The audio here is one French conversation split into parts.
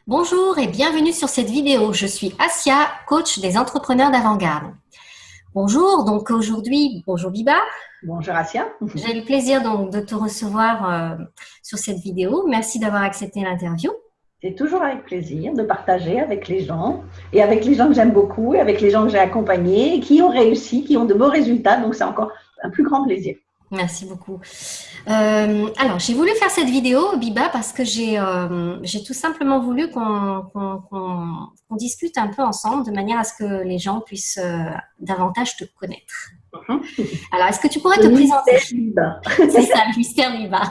Bonjour et bienvenue sur cette vidéo. Je suis Asia, coach des entrepreneurs d'avant-garde. Bonjour, donc aujourd'hui, bonjour Biba. Bonjour Asia. J'ai le plaisir donc de te recevoir sur cette vidéo. Merci d'avoir accepté l'interview. C'est toujours avec plaisir de partager avec les gens et avec les gens que j'aime beaucoup et avec les gens que j'ai accompagnés et qui ont réussi, qui ont de beaux résultats. Donc, c'est encore un plus grand plaisir. Merci beaucoup. Alors, j'ai voulu faire cette vidéo, Biba, parce que j'ai tout simplement voulu qu'on discute un peu ensemble de manière à ce que les gens puissent davantage te connaître. Alors, est-ce que tu pourrais te présenter? C'est ça, le mystère Biba.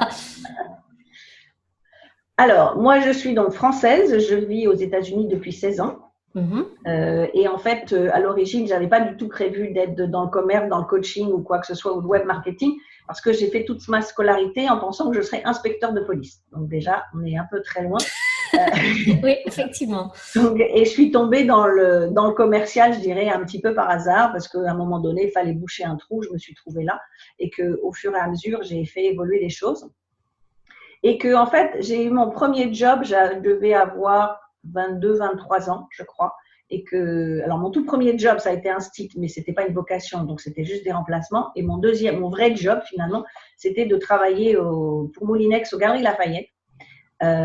Alors, moi, je suis donc française. Je vis aux États-Unis depuis 16 ans. Et en fait, à l'origine, j'avais pas du tout prévu d'être dans le commerce, dans le coaching ou quoi que ce soit, ou le web marketing, parce que j'ai fait toute ma scolarité en pensant que je serais inspecteur de police. Donc déjà, on est un peu très loin. Oui, effectivement. Donc, et je suis tombée dans le commercial, je dirais, un petit peu par hasard, parce qu'à un moment donné, il fallait boucher un trou, je me suis trouvée là, et qu'au fur et à mesure, j'ai fait évoluer les choses. Et que, en fait, j'ai eu mon premier job, je devais avoir 22, 23 ans, je crois. Et que, alors, mon tout premier job, ça a été un stit, mais c'était pas une vocation, donc c'était juste des remplacements. Et mon vrai job, finalement, c'était de travailler pour Moulinex, aux Galeries Lafayette.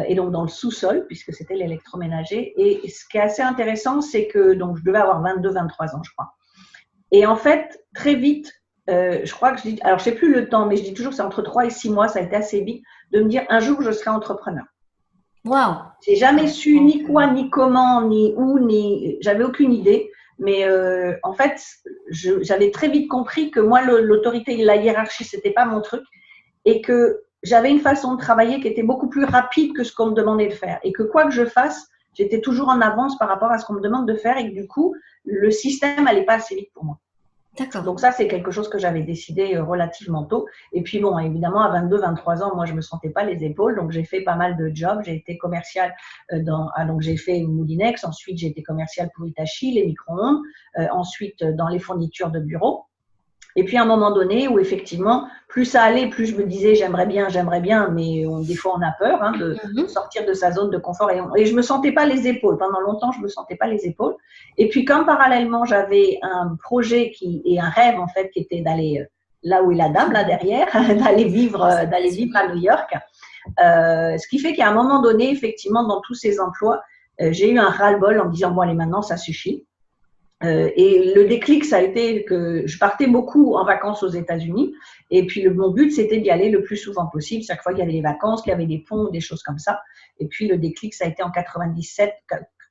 Et donc dans le sous-sol, puisque c'était l'électroménager. Et ce qui est assez intéressant, c'est que donc je devais avoir 22, 23 ans, je crois. Et en fait, très vite, je crois que je dis, alors je sais plus le temps, mais je dis toujours que c'est entre 3 et 6 mois, ça a été assez vite, de me dire un jour je serai entrepreneur. Wow. J'ai jamais su ni quoi, ni comment, ni où, j'avais aucune idée. Mais en fait, j'avais très vite compris que moi, l'autorité et la hiérarchie, c'était pas mon truc, et que j'avais une façon de travailler qui était beaucoup plus rapide que ce qu'on me demandait de faire. Et que quoi que je fasse, j'étais toujours en avance par rapport à ce qu'on me demande de faire et que du coup, le système n'allait pas assez vite pour moi. D'accord. Donc ça, c'est quelque chose que j'avais décidé relativement tôt. Et puis bon, évidemment, à 22, 23 ans, moi, je me sentais pas les épaules. Donc j'ai fait pas mal de jobs. J'ai été commerciale donc j'ai fait Moulinex. Ensuite, j'ai été commerciale pour Hitachi, les micro-ondes. Ensuite, dans les fournitures de bureau. Et puis à un moment donné où effectivement, plus ça allait, plus je me disais j'aimerais bien, mais des fois on a peur de sortir de sa zone de confort. Et je me sentais pas les épaules. Pendant longtemps, je me sentais pas les épaules. Et puis comme parallèlement, j'avais un projet et un rêve en fait qui était d'aller là où est la dame, là derrière, d'aller vivre à New York. Ce qui fait qu'à un moment donné, effectivement, dans tous ces emplois, j'ai eu un ras-le-bol en me disant bon allez maintenant ça suffit. Et le déclic, ça a été que je partais beaucoup en vacances aux États-Unis. Et puis, mon but, c'était d'y aller le plus souvent possible. Chaque fois qu'il y avait des vacances, qu'il y avait des ponts, des choses comme ça. Et puis, le déclic, ça a été en 97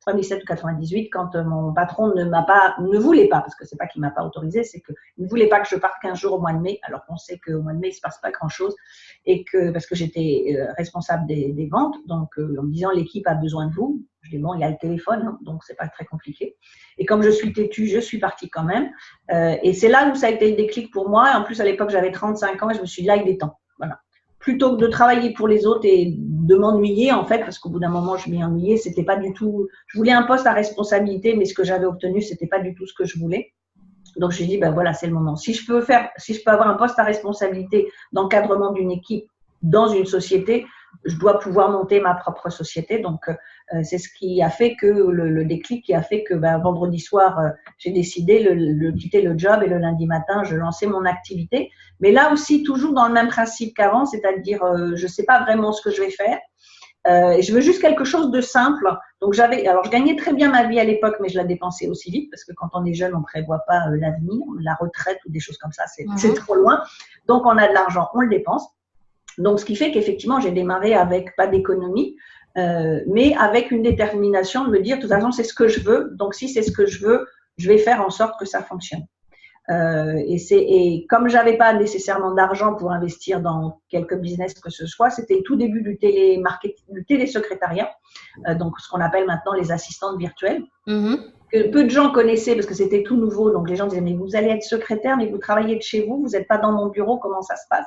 ou 98, quand mon patron ne voulait pas, parce que c'est pas qu'il m'a pas autorisé, c'est qu'il ne voulait pas que je parte 15 jours au mois de mai, alors qu'on sait qu'au mois de mai, il se passe pas grand-chose, et parce que j'étais responsable des ventes, donc en me disant l'équipe a besoin de vous. Je dis bon, il y a le téléphone, donc c'est pas très compliqué. Et comme je suis têtue, je suis partie quand même. Et c'est là où ça a été le déclic pour moi. En plus, à l'époque, j'avais 35 ans et je me suis dit là, il est temps. Voilà. Plutôt que de travailler pour les autres et de m'ennuyer, en fait, parce qu'au bout d'un moment, je m'y ennuyais, c'était pas du tout. Je voulais un poste à responsabilité, mais ce que j'avais obtenu, c'était pas du tout ce que je voulais. Donc, je me suis dit, ben voilà, c'est le moment. Si je peux avoir un poste à responsabilité d'encadrement d'une équipe dans une société, je dois pouvoir monter ma propre société. Donc, c'est ce qui a fait que le déclic qui a fait que vendredi soir, j'ai décidé de quitter le job et le lundi matin, je lançais mon activité. Mais là aussi, toujours dans le même principe qu'avant, c'est-à-dire, je ne sais pas vraiment ce que je vais faire. Je veux juste quelque chose de simple. Donc, je gagnais très bien ma vie à l'époque, mais je la dépensais aussi vite parce que quand on est jeune, on ne prévoit pas l'avenir, la retraite ou des choses comme ça, c'est trop loin. Donc, on a de l'argent, on le dépense. Donc, ce qui fait qu'effectivement, j'ai démarré avec pas d'économie, mais avec une détermination de me dire, de toute façon, c'est ce que je veux. Donc, si c'est ce que je veux, je vais faire en sorte que ça fonctionne. Et comme j'avais pas nécessairement d'argent pour investir dans quelques business que ce soit, c'était le tout début du télésecrétariat, donc ce qu'on appelle maintenant les assistantes virtuelles. Que peu de gens connaissaient parce que c'était tout nouveau. Donc, les gens disaient, mais vous allez être secrétaire, mais vous travaillez de chez vous, vous n'êtes pas dans mon bureau, comment ça se passe?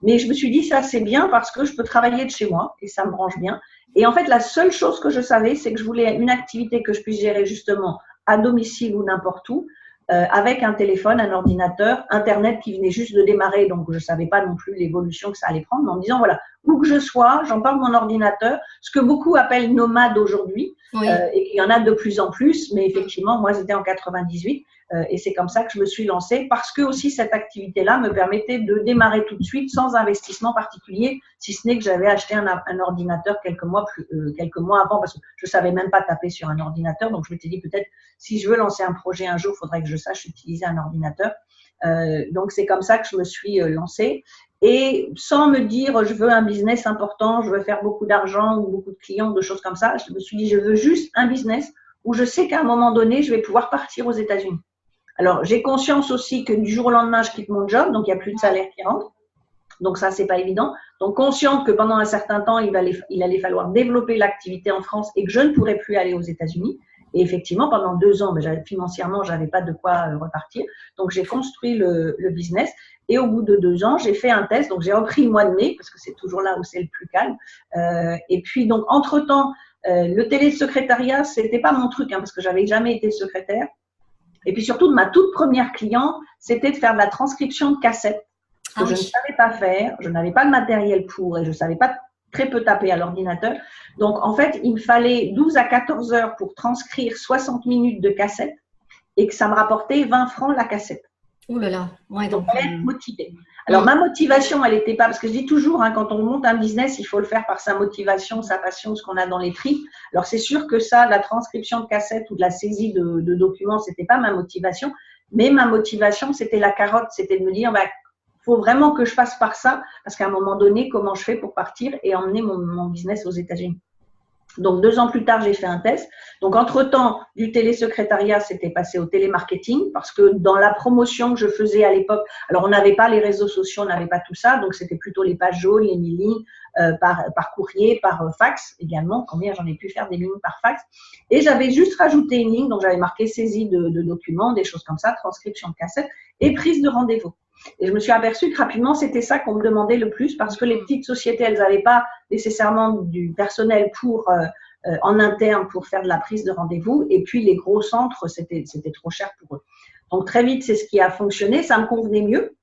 Mais je me suis dit, ça, c'est bien parce que je peux travailler de chez moi et ça me branche bien. Et en fait, la seule chose que je savais, c'est que je voulais une activité que je puisse gérer justement à domicile ou n'importe où, avec un téléphone, un ordinateur, Internet qui venait juste de démarrer. Donc, je ne savais pas non plus l'évolution que ça allait prendre, mais en me disant, voilà, où que je sois, j'emporte mon ordinateur, ce que beaucoup appellent nomade aujourd'hui, Oui. et qu'il y en a de plus en plus, mais effectivement, moi, c'était en 98. Et c'est comme ça que je me suis lancée parce que aussi cette activité-là me permettait de démarrer tout de suite sans investissement particulier, si ce n'est que j'avais acheté un ordinateur quelques mois avant parce que je savais même pas taper sur un ordinateur. Donc je m'étais dit peut-être si je veux lancer un projet un jour, il faudrait que je sache utiliser un ordinateur. Donc c'est comme ça que je me suis lancée et sans me dire je veux un business important, je veux faire beaucoup d'argent ou beaucoup de clients, de choses comme ça. Je me suis dit je veux juste un business où je sais qu'à un moment donné je vais pouvoir partir aux États-Unis. Alors, j'ai conscience aussi que du jour au lendemain, je quitte mon job, donc il n'y a plus de salaire qui rentre. Donc ça, c'est pas évident. Donc, consciente que pendant un certain temps, il allait falloir développer l'activité en France et que je ne pourrais plus aller aux États-Unis. Et effectivement, pendant 2 ans, financièrement, j'avais pas de quoi repartir. Donc, j'ai construit le business. Et au bout de 2 ans, j'ai fait un test. Donc, j'ai repris le mois de mai parce que c'est toujours là où c'est le plus calme. Et puis, donc, entre-temps, le télésecrétariat, c'était pas mon truc, parce que j'avais jamais été secrétaire. Et puis surtout, de ma toute première cliente, c'était de faire de la transcription de cassettes, ce que je ne savais pas faire, je n'avais pas le matériel pour et je ne savais pas très peu taper à l'ordinateur. Donc, en fait, il me fallait 12 à 14 heures pour transcrire 60 minutes de cassette et que ça me rapportait 20 francs la cassette. Ouh là là, ouais, donc elle est motivée. Alors, ma motivation, elle n'était pas, parce que je dis toujours, quand on monte un business, il faut le faire par sa motivation, sa passion, ce qu'on a dans les tripes. Alors, c'est sûr que ça, la transcription de cassette ou de la saisie de documents, c'était pas ma motivation, mais ma motivation, c'était la carotte, c'était de me dire, faut vraiment que je fasse par ça, parce qu'à un moment donné, comment je fais pour partir et emmener mon business aux États-Unis. Donc, 2 ans plus tard, j'ai fait un test. Donc, entre-temps, du télésecrétariat, c'était passé au télémarketing parce que dans la promotion que je faisais à l'époque, alors on n'avait pas les réseaux sociaux, on n'avait pas tout ça, donc c'était plutôt les pages jaunes, les mailing, par courrier, par fax également. Combien j'en ai pu faire des lignes par fax. Et j'avais juste rajouté une ligne, donc j'avais marqué saisie de documents, des choses comme ça, transcription de cassette et prise de rendez-vous. Et je me suis aperçue que rapidement, c'était ça qu'on me demandait le plus parce que les petites sociétés, elles n'avaient pas nécessairement du personnel en interne pour faire de la prise de rendez-vous. Et puis, les gros centres, c'était trop cher pour eux. Donc, très vite, c'est ce qui a fonctionné. Ça me convenait mieux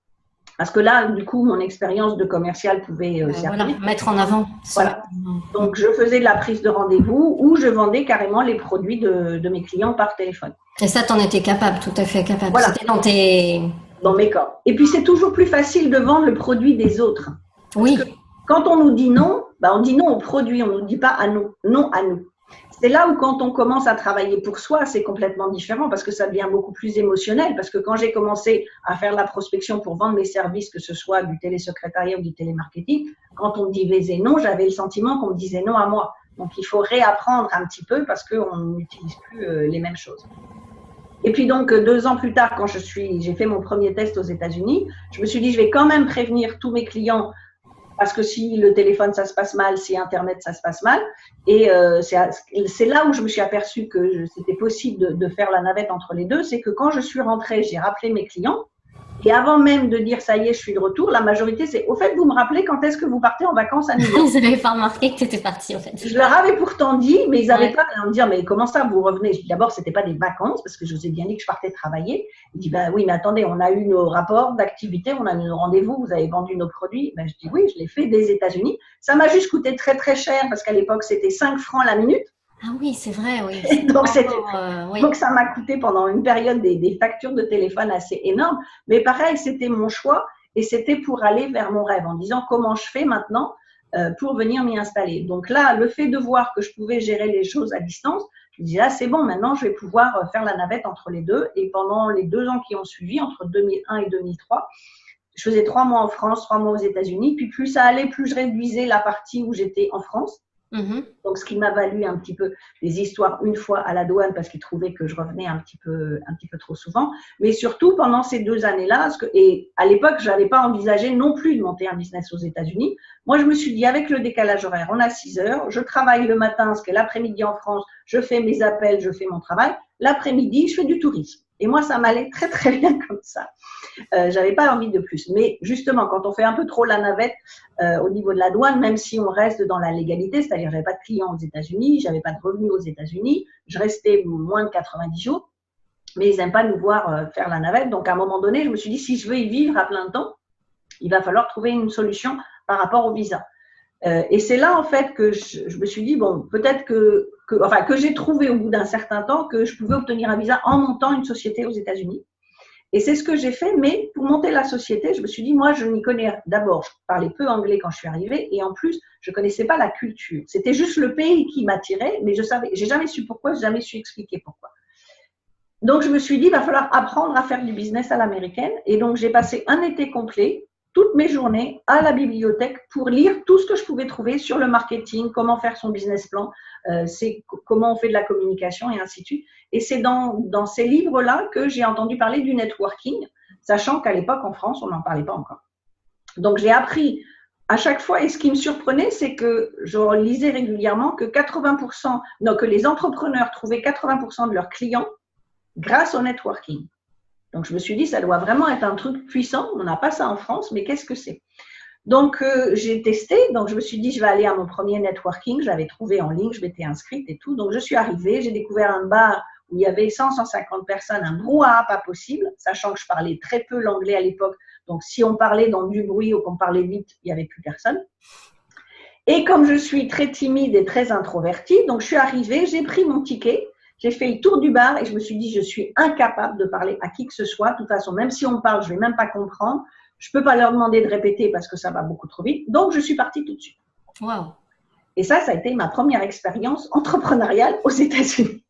parce que là, du coup, mon expérience de commercial pouvait servir. Voilà, mettre en avant. Voilà. Donc, je faisais de la prise de rendez-vous ou je vendais carrément les produits de mes clients par téléphone. Et ça, tu en étais capable, tout à fait capable. Voilà. C'était dans mes corps. Et puis, c'est toujours plus facile de vendre le produit des autres. Oui. Parce que quand on nous dit non, on dit non au produit, on ne nous dit pas à nous, non à nous. C'est là où quand on commence à travailler pour soi, c'est complètement différent parce que ça devient beaucoup plus émotionnel. Parce que quand j'ai commencé à faire la prospection pour vendre mes services, que ce soit du télésecrétariat ou du télémarketing, quand on me disait non, j'avais le sentiment qu'on me disait non à moi. Donc, il faut réapprendre un petit peu parce qu'on n'utilise plus les mêmes choses. Et puis donc, 2 ans plus tard, quand j'ai fait mon premier test aux États-Unis, je me suis dit, je vais quand même prévenir tous mes clients parce que si le téléphone, ça se passe mal, si Internet, ça se passe mal. Et c'est là où je me suis aperçue que c'était possible de faire la navette entre les deux. C'est que quand je suis rentrée, j'ai rappelé mes clients. Et avant même de dire, ça y est, je suis de retour, la majorité, c'est, au fait, vous me rappelez quand est-ce que vous partez en vacances à New York? Ils n'avaient pas remarqué que tu étais partie, en fait. Je leur avais pourtant dit, mais ils n'avaient pas à me dire, mais comment ça, vous revenez? D'abord, ce n'était pas des vacances, parce que je vous ai bien dit que je partais travailler. Il dit, oui, mais attendez, on a eu nos rapports d'activité, on a eu nos rendez-vous, vous avez vendu nos produits. Je dis, oui, je l'ai fait des États-Unis. Ça m'a juste coûté très, très cher, parce qu'à l'époque, c'était 5 francs la minute. Ah oui, c'est vrai, oui. Donc, ça m'a coûté pendant une période des factures de téléphone assez énormes. Mais pareil, c'était mon choix et c'était pour aller vers mon rêve en disant comment je fais maintenant pour venir m'y installer. Donc là, le fait de voir que je pouvais gérer les choses à distance, je me dis là, c'est bon, maintenant je vais pouvoir faire la navette entre les deux. Et pendant les 2 ans qui ont suivi, entre 2001 et 2003, je faisais 3 mois en France, 3 mois aux États-Unis. Puis plus ça allait, plus je réduisais la partie où j'étais en France. Donc, ce qui m'a valu un petit peu des histoires une fois à la douane parce qu'ils trouvaient que je revenais un petit peu trop souvent. Mais surtout, pendant ces 2 années-là, et à l'époque, je n'avais pas envisagé non plus de monter un business aux États-Unis. Moi, je me suis dit, avec le décalage horaire, on a 6 heures, je travaille le matin, parce que l'après-midi en France, je fais mes appels, je fais mon travail. L'après-midi, je fais du tourisme. Et moi, ça m'allait très, très bien comme ça. J'avais pas envie de plus. Mais justement, quand on fait un peu trop la navette au niveau de la douane, même si on reste dans la légalité, c'est-à-dire j'avais pas de clients aux États-Unis, j'avais pas de revenus aux États-Unis, je restais moins de 90 jours, mais ils n'aiment pas nous voir faire la navette. Donc, à un moment donné, je me suis dit, si je veux y vivre à plein temps, il va falloir trouver une solution par rapport au visa. Et c'est là, en fait, que je me suis dit, bon, peut-être que j'ai trouvé au bout d'un certain temps que je pouvais obtenir un visa en montant une société aux États-Unis. Et c'est ce que j'ai fait, mais pour monter la société, je me suis dit, moi, je n'y connais, d'abord, je parlais peu anglais quand je suis arrivée, et en plus, je connaissais pas la culture. C'était juste le pays qui m'attirait, mais j'ai jamais su pourquoi, j'ai jamais su expliquer pourquoi. Donc, je me suis dit, il va falloir apprendre à faire du business à l'américaine. Et donc, j'ai passé un été complet, toutes mes journées, à la bibliothèque pour lire tout ce que je pouvais trouver sur le marketing, comment faire son business plan, comment on fait de la communication et ainsi de suite. Et c'est dans ces livres-là que j'ai entendu parler du networking, sachant qu'à l'époque, en France, on n'en parlait pas encore. Donc, j'ai appris à chaque fois, et ce qui me surprenait, c'est que je lisais régulièrement que 80%, non, que les entrepreneurs trouvaient 80% de leurs clients grâce au networking. Donc, je me suis dit, ça doit vraiment être un truc puissant. On n'a pas ça en France, mais qu'est-ce que c'est? Donc, j'ai testé. Donc, je me suis dit, je vais aller à mon premier networking. Je l'avais trouvé en ligne, je m'étais inscrite et tout. Donc, je suis arrivée. J'ai découvert un bar où il y avait 100-150 personnes, un brouhaha pas possible, sachant que je parlais très peu l'anglais à l'époque. Donc, si on parlait dans du bruit ou qu'on parlait vite, il n'y avait plus personne. Et comme je suis très timide et très introvertie, donc je suis arrivée, j'ai pris mon ticket. J'ai fait le tour du bar et je me suis dit, je suis incapable de parler à qui que ce soit. De toute façon, même si on parle, je ne vais même pas comprendre. Je ne peux pas leur demander de répéter parce que ça va beaucoup trop vite. Donc, je suis partie tout de suite. Wow. Et ça a été ma première expérience entrepreneuriale aux États-Unis.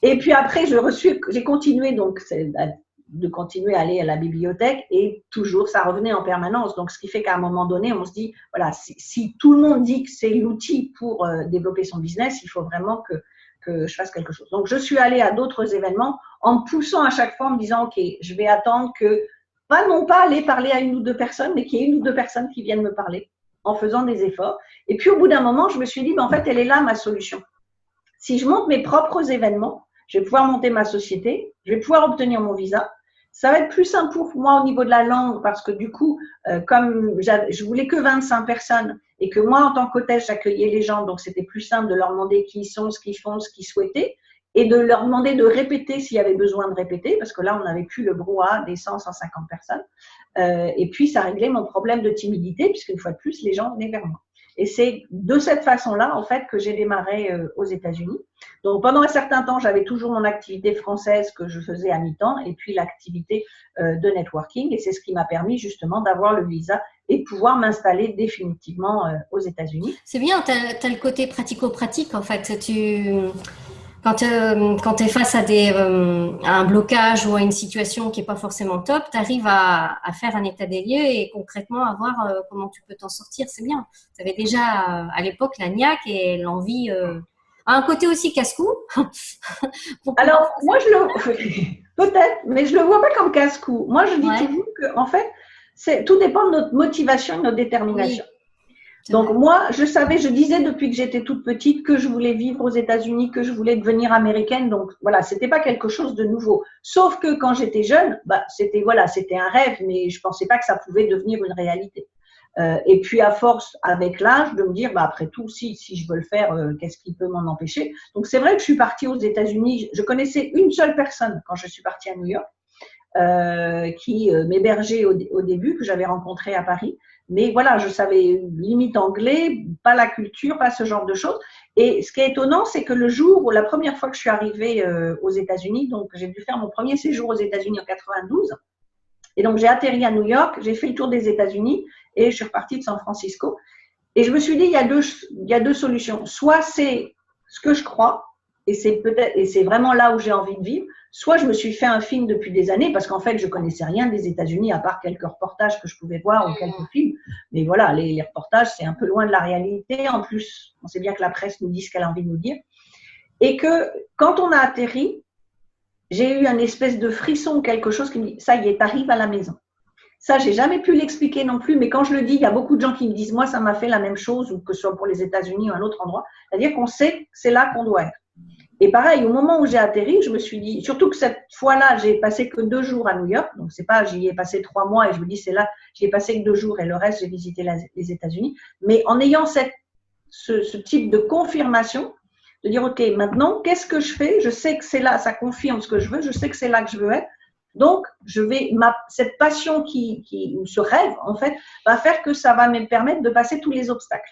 Et puis après, j'ai continué donc de continuer à aller à la bibliothèque et toujours, ça revenait en permanence. Donc, ce qui fait qu'à un moment donné, on se dit, voilà, si tout le monde dit que c'est l'outil pour développer son business, il faut vraiment que je fasse quelque chose. Donc, je suis allée à d'autres événements en poussant à chaque fois en me disant, OK, je vais attendre que, non pas aller parler à une ou deux personnes, mais qu'il y ait une ou deux personnes qui viennent me parler en faisant des efforts. Et puis, au bout d'un moment, je me suis dit, en fait, elle est là, ma solution. Si je monte mes propres événements, je vais pouvoir monter ma société, je vais pouvoir obtenir mon visa. Ça va être plus simple pour moi au niveau de la langue parce que du coup, comme je voulais que 25 personnes et que moi, en tant qu'hôtesse, j'accueillais les gens, donc c'était plus simple de leur demander qui ils sont, ce qu'ils font, ce qu'ils souhaitaient et de leur demander de répéter s'il y avait besoin de répéter parce que là, on n'avait plus le brouhaha des 100-150 personnes. Et puis, ça réglait mon problème de timidité puisqu'une fois de plus, les gens venaient vers moi. Et c'est de cette façon-là, en fait, que j'ai démarré aux États-Unis. Donc, pendant un certain temps, j'avais toujours mon activité française que je faisais à mi-temps et puis l'activité de networking. Et c'est ce qui m'a permis justement d'avoir le visa et de pouvoir m'installer définitivement aux États-Unis. C'est bien, tu as le côté pratico-pratique, en fait. Quand tu es face à un blocage ou à une situation qui n'est pas forcément top, tu arrives à faire un état des lieux et concrètement à voir comment tu peux t'en sortir. C'est bien. Tu avais déjà à l'époque la niaque et l'envie. Un côté aussi casse-cou. Alors, moi, peut-être, mais je ne le vois pas comme casse-cou. Moi, je dis toujours que, en fait, tout dépend de notre motivation et de notre détermination. Oui. Donc moi, je disais depuis que j'étais toute petite que je voulais vivre aux États-Unis, que je voulais devenir américaine. Donc voilà, c'était pas quelque chose de nouveau. Sauf que quand j'étais jeune, c'était un rêve, mais je pensais pas que ça pouvait devenir une réalité. Et puis à force, avec l'âge, de me dire, après tout, si je veux le faire, qu'est-ce qui peut m'en empêcher? Donc c'est vrai que je suis partie aux États-Unis. Je connaissais une seule personne quand je suis partie à New York, qui m'hébergeait au début, que j'avais rencontré à Paris. Mais voilà, je savais limite anglais, pas la culture, pas ce genre de choses. Et ce qui est étonnant, c'est que le jour où la première fois que je suis arrivée aux États-Unis, donc j'ai dû faire mon premier séjour aux États-Unis en 92. Et donc j'ai atterri à New York, j'ai fait le tour des États-Unis et je suis repartie de San Francisco. Et je me suis dit, il y a deux solutions. Soit c'est ce que je crois, et c'est vraiment là où j'ai envie de vivre. Soit je me suis fait un film depuis des années parce qu'en fait, je connaissais rien des États-Unis à part quelques reportages que je pouvais voir ou quelques films. Mais voilà, les reportages, c'est un peu loin de la réalité. En plus, on sait bien que la presse nous dit ce qu'elle a envie de nous dire. Et que quand on a atterri, j'ai eu un espèce de frisson, quelque chose qui me dit, ça y est, t'arrives à la maison. Ça, j'ai jamais pu l'expliquer non plus, mais quand je le dis, il y a beaucoup de gens qui me disent, moi, ça m'a fait la même chose, ou que ce soit pour les États-Unis ou un autre endroit. C'est-à-dire qu'on sait que c'est là qu'on doit être. Et pareil, au moment où j'ai atterri, je me suis dit, surtout que cette fois-là, j'ai passé que 2 jours à New York, donc c'est pas, j'y ai passé 3 mois et je me dis, c'est là, j'y ai passé que 2 jours et le reste, j'ai visité les États-Unis. Mais en ayant ce type de confirmation, de dire, OK, maintenant, qu'est-ce que je fais? Je sais que c'est là, ça confirme ce que je veux, je sais que c'est là que je veux être. Donc, cette passion ou ce rêve, en fait, va faire que ça va me permettre de passer tous les obstacles.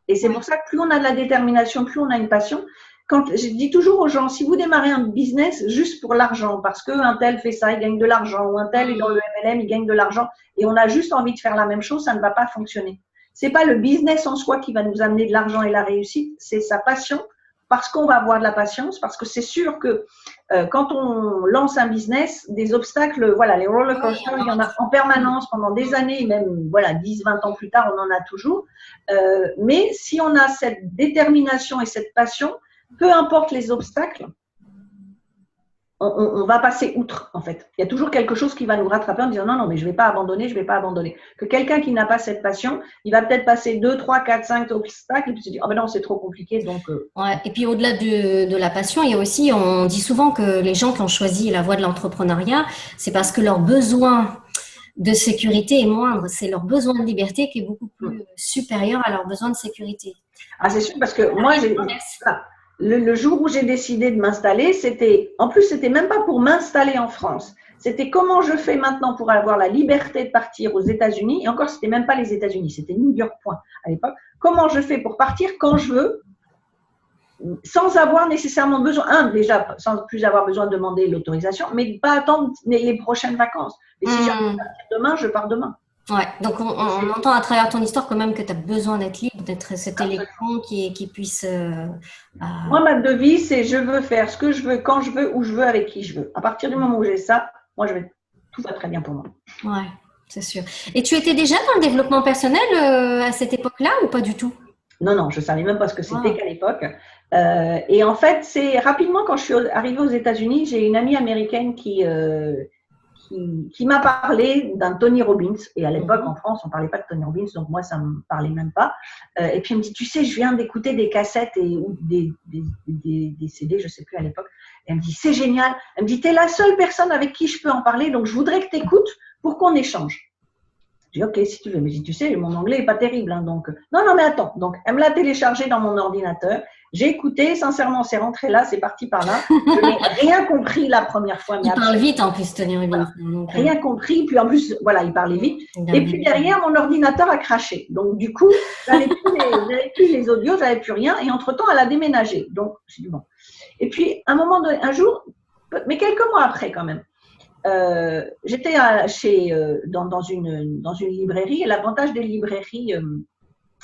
Et c'est pour ça que plus on a de la détermination, plus on a une passion. Je dis toujours aux gens, si vous démarrez un business juste pour l'argent, parce qu'un tel fait ça, il gagne de l'argent, ou un tel est dans le MLM, il gagne de l'argent, et on a juste envie de faire la même chose, ça ne va pas fonctionner. C'est pas le business en soi qui va nous amener de l'argent et la réussite, c'est sa passion, parce qu'on va avoir de la patience, parce que c'est sûr que quand on lance un business, des obstacles, voilà, les roller coasters, il y en a en permanence pendant des années, même voilà, 10, 20 ans plus tard, on en a toujours. Mais si on a cette détermination et cette passion, peu importe les obstacles, on va passer outre, en fait. Il y a toujours quelque chose qui va nous rattraper en disant non, non, mais je ne vais pas abandonner, je ne vais pas abandonner. Que quelqu'un qui n'a pas cette passion, il va peut-être passer 2, 3, 4, 5 obstacles et puis se dire, oh ben non, c'est trop compliqué. Donc, Ouais. Et puis au-delà de la passion, il y a aussi, on dit souvent que les gens qui ont choisi la voie de l'entrepreneuriat, c'est parce que leur besoin de sécurité est moindre. C'est leur besoin de liberté qui est beaucoup plus supérieur à leur besoin de sécurité. Ah, c'est sûr, parce que moi, le jour où j'ai décidé de m'installer, en plus, c'était même pas pour m'installer en France. C'était comment je fais maintenant pour avoir la liberté de partir aux États-Unis. Et encore, c'était même pas les États-Unis, c'était New York point à l'époque. Comment je fais pour partir quand je veux, sans avoir nécessairement besoin, déjà, sans plus avoir besoin de demander l'autorisation, mais pas attendre les prochaines vacances. Et si j'ai envie de partir demain, je pars demain. Ouais, donc on entend à travers ton histoire quand même que tu as besoin d'être libre, d'être cet électron qui puisse… Moi, ma devise, c'est je veux faire ce que je veux, quand je veux, où je veux, avec qui je veux. À partir du moment où j'ai ça, moi, tout va très bien pour moi. Ouais, c'est sûr. Et tu étais déjà dans le développement personnel à cette époque-là ou pas du tout? Non, non, je ne savais même pas ce que c'était qu'à l'époque. Et en fait, c'est rapidement, quand je suis arrivée aux États-Unis, j'ai une amie américaine qui m'a parlé d'un Tony Robbins. Et à l'époque, en France, on ne parlait pas de Tony Robbins, donc moi, ça ne me parlait même pas. Et puis, elle me dit, tu sais, je viens d'écouter des cassettes ou des CD, je ne sais plus à l'époque. Elle me dit, c'est génial. Elle me dit, tu es la seule personne avec qui je peux en parler, donc je voudrais que tu écoutes pour qu'on échange. Je dis, ok, si tu veux. Mais je dis, tu sais, mon anglais n'est pas terrible. Hein, donc, non, mais attends. Donc, elle me l'a téléchargé dans mon ordinateur. J'ai écouté, sincèrement, c'est rentré là, c'est parti par là. Je n'ai rien compris la première fois. Il parle vite en plus, Tony Robbins. Voilà. Rien compris. Puis en plus, voilà, il parlait vite. Et puis derrière, mon ordinateur a craché. Donc, du coup, j'avais plus les audios, j'avais plus rien. Et entre-temps, elle a déménagé. Donc, j'ai dit, bon. Et puis, un jour, mais quelques mois après quand même, j'étais dans une librairie. Et l'avantage des librairies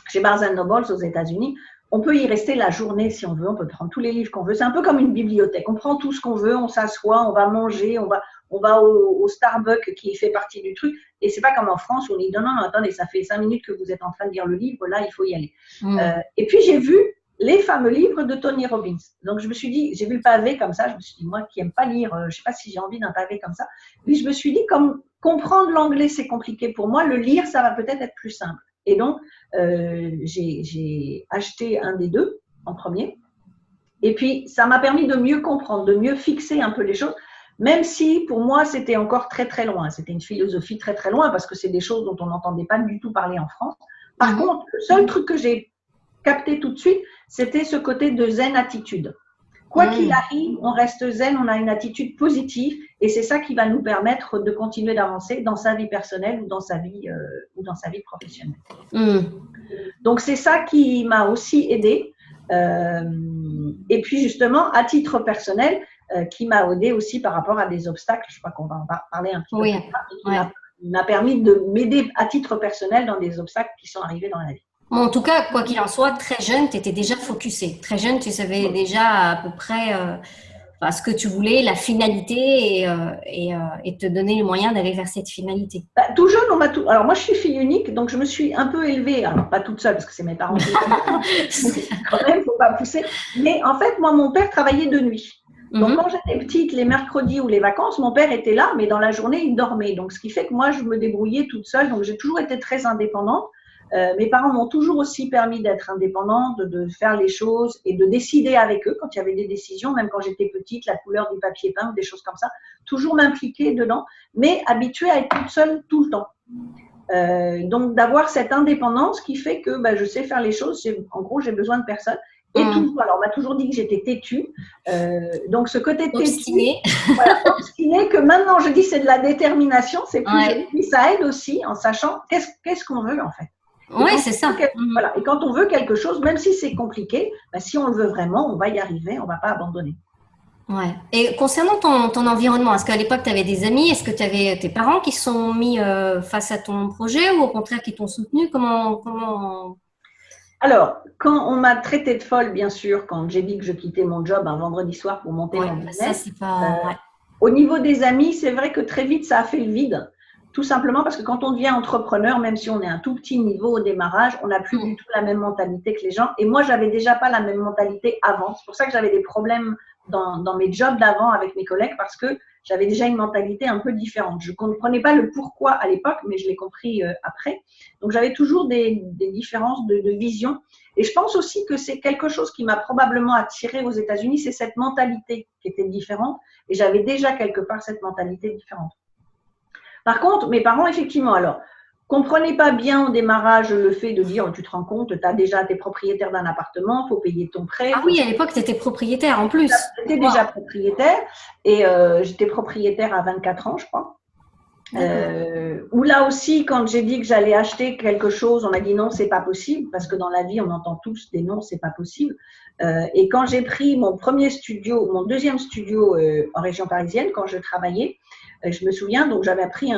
chez Barnes & Noble aux États-Unis, on peut y rester la journée si on veut, on peut prendre tous les livres qu'on veut. C'est un peu comme une bibliothèque. On prend tout ce qu'on veut, on s'assoit, on va manger, on va au Starbucks qui fait partie du truc. Et c'est pas comme en France où on dit non, attendez, ça fait 5 minutes que vous êtes en train de lire le livre, là, il faut y aller. Et puis j'ai vu les fameux livres de Tony Robbins. Donc je me suis dit, j'ai vu le pavé comme ça, je me suis dit, moi qui n'aime pas lire, je sais pas si j'ai envie d'un pavé comme ça. Puis je me suis dit, comme comprendre l'anglais c'est compliqué pour moi, le lire ça va peut-être être plus simple. Et donc, j'ai acheté un des deux en premier. Et puis, ça m'a permis de mieux comprendre, de mieux fixer un peu les choses, même si pour moi, c'était encore très, très loin. C'était une philosophie très, très loin parce que c'est des choses dont on n'entendait pas du tout parler en France. Par contre, le seul truc que j'ai capté tout de suite, c'était ce côté de zen attitude. Quoi qu'il arrive, on reste zen, on a une attitude positive et c'est ça qui va nous permettre de continuer d'avancer dans sa vie personnelle ou dans sa vie professionnelle. Donc, c'est ça qui m'a aussi aidée. Et puis, justement, à titre personnel, qui m'a aidée aussi par rapport à des obstacles. Je crois qu'on va en parler un petit peu plus tard. Qui m'a permis de m'aider à titre personnel dans des obstacles qui sont arrivés dans la vie. Bon, en tout cas, quoi qu'il en soit, très jeune, tu étais déjà focusée. Très jeune, tu savais déjà à peu près ce que tu voulais, la finalité et te donner les moyens d'aller vers cette finalité. Tout jeune, Alors, moi, je suis fille unique, donc je me suis un peu élevée. Alors, pas toute seule, parce que c'est mes parents qui quand même, il ne faut pas pousser. Mais en fait, moi, mon père travaillait de nuit. Donc, quand j'étais petite, les mercredis ou les vacances, mon père était là, mais dans la journée, il dormait. Donc, ce qui fait que moi, je me débrouillais toute seule. Donc, j'ai toujours été très indépendante. Mes parents m'ont toujours aussi permis d'être indépendante, de faire les choses et de décider avec eux quand il y avait des décisions, même quand j'étais petite, la couleur du papier peint ou des choses comme ça, toujours m'impliquer dedans, mais habituée à être toute seule tout le temps. Donc d'avoir cette indépendance qui fait que je sais faire les choses, en gros j'ai besoin de personne Et toujours, alors on m'a toujours dit que j'étais têtue. Donc ce côté obstinée. Voilà, obstinée, que maintenant je dis c'est de la détermination, c'est plus joli. Mais ça aide aussi en sachant qu'est-ce qu'on veut en fait. Oui, c'est ça. Voilà. Et quand on veut quelque chose, même si c'est compliqué, ben, si on le veut vraiment, on va y arriver, on ne va pas abandonner. Ouais. Et concernant ton environnement, est-ce qu'à l'époque, tu avais des amis? Est-ce que tu avais tes parents qui se sont mis face à ton projet ou au contraire qui t'ont soutenu? Comment... Alors, quand on m'a traité de folle, bien sûr, quand j'ai dit que je quittais mon job un vendredi soir pour monter mon business, ça, c'est pas... au niveau des amis, c'est vrai que très vite, ça a fait le vide. Tout simplement parce que quand on devient entrepreneur, même si on est à un tout petit niveau au démarrage, on n'a plus du tout la même mentalité que les gens. Et moi, j'avais déjà pas la même mentalité avant. C'est pour ça que j'avais des problèmes dans mes jobs d'avant avec mes collègues parce que j'avais déjà une mentalité un peu différente. Je ne comprenais pas le pourquoi à l'époque, mais je l'ai compris après. Donc, j'avais toujours des différences de vision. Et je pense aussi que c'est quelque chose qui m'a probablement attirée aux États-Unis, c'est cette mentalité qui était différente. Et j'avais déjà quelque part cette mentalité différente. Par contre, mes parents, effectivement, alors, comprenaient pas bien au démarrage le fait de dire, tu te rends compte, tu es propriétaire d'un appartement, il faut payer ton prêt. Ah oui, à l'époque, tu étais propriétaire en plus. J'étais déjà propriétaire et j'étais propriétaire à 24 ans, je crois. Où là aussi, quand j'ai dit que j'allais acheter quelque chose, on m'a dit non, c'est pas possible, parce que dans la vie, on entend tous des non, c'est pas possible. Et quand j'ai pris mon deuxième studio en région parisienne, quand je travaillais, je me souviens, donc j'avais pris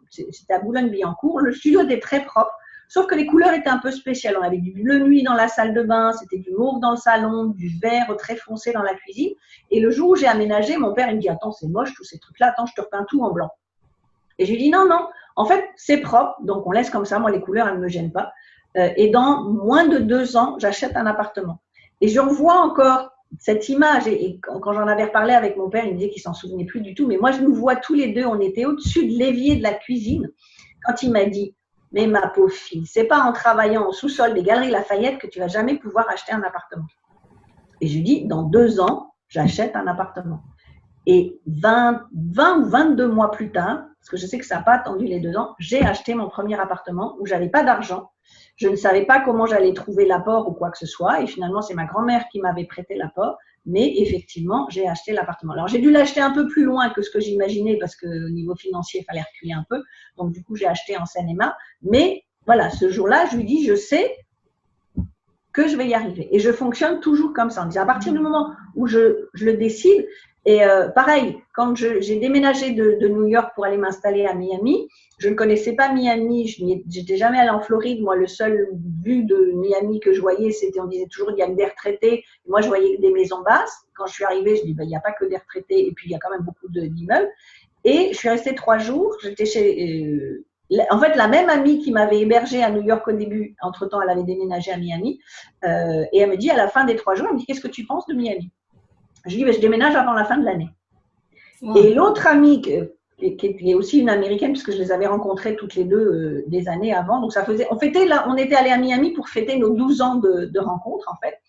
c'était à Boulogne-Billancourt, le studio était très propre, sauf que les couleurs étaient un peu spéciales. On avait du bleu nuit dans la salle de bain, c'était du mauve dans le salon, du vert très foncé dans la cuisine. Et le jour où j'ai aménagé, mon père il me dit, attends, c'est moche tous ces trucs-là, attends, je te repeins tout en blanc. Et je lui dis, non, en fait, c'est propre, donc on laisse comme ça, moi les couleurs, elles ne me gênent pas. Et dans moins de 2 ans, j'achète un appartement. Et je revois encore cette image, et quand j'en avais reparlé avec mon père, il me disait qu'il s'en souvenait plus du tout, mais moi je nous vois tous les deux, on était au-dessus de l'évier de la cuisine, quand il m'a dit, mais ma pauvre fille, c'est pas en travaillant au sous-sol des Galeries Lafayette que tu vas jamais pouvoir acheter un appartement. Et je lui dis, dans 2 ans, j'achète un appartement. Et 20 ou 22 mois plus tard, parce que je sais que ça n'a pas attendu les 2 ans, j'ai acheté mon premier appartement où j'avais pas d'argent. Je ne savais pas comment j'allais trouver l'apport ou quoi que ce soit. Et finalement, c'est ma grand-mère qui m'avait prêté l'apport. Mais effectivement, j'ai acheté l'appartement. Alors, j'ai dû l'acheter un peu plus loin que ce que j'imaginais parce qu'au niveau financier, il fallait reculer un peu. Donc, du coup, j'ai acheté en Seine-et-Marne. Mais voilà, ce jour-là, je lui dis, je sais que je vais y arriver. Et je fonctionne toujours comme ça. À partir du moment où je le décide, et pareil, quand j'ai déménagé de New York pour aller m'installer à Miami, je ne connaissais pas Miami, je n'étais jamais allée en Floride. Moi, le seul vue de Miami que je voyais, c'était, on disait toujours, il y a que des retraités. Moi, je voyais des maisons basses. Quand je suis arrivée, je dis, il n'y a pas que des retraités, et puis il y a quand même beaucoup d'immeubles. Et je suis restée 3 jours. J'étais chez… en fait, la même amie qui m'avait hébergée à New York au début, entre-temps, elle avait déménagé à Miami. Et elle me dit, à la fin des 3 jours, elle me dit, qu'est-ce que tu penses de Miami? Je lui dis, je déménage avant la fin de l'année. Wow. Et l'autre amie, qui est aussi une américaine, puisque je les avais rencontrées toutes les deux des années avant, donc on était allés à Miami pour fêter nos 12 ans de rencontre, en fait.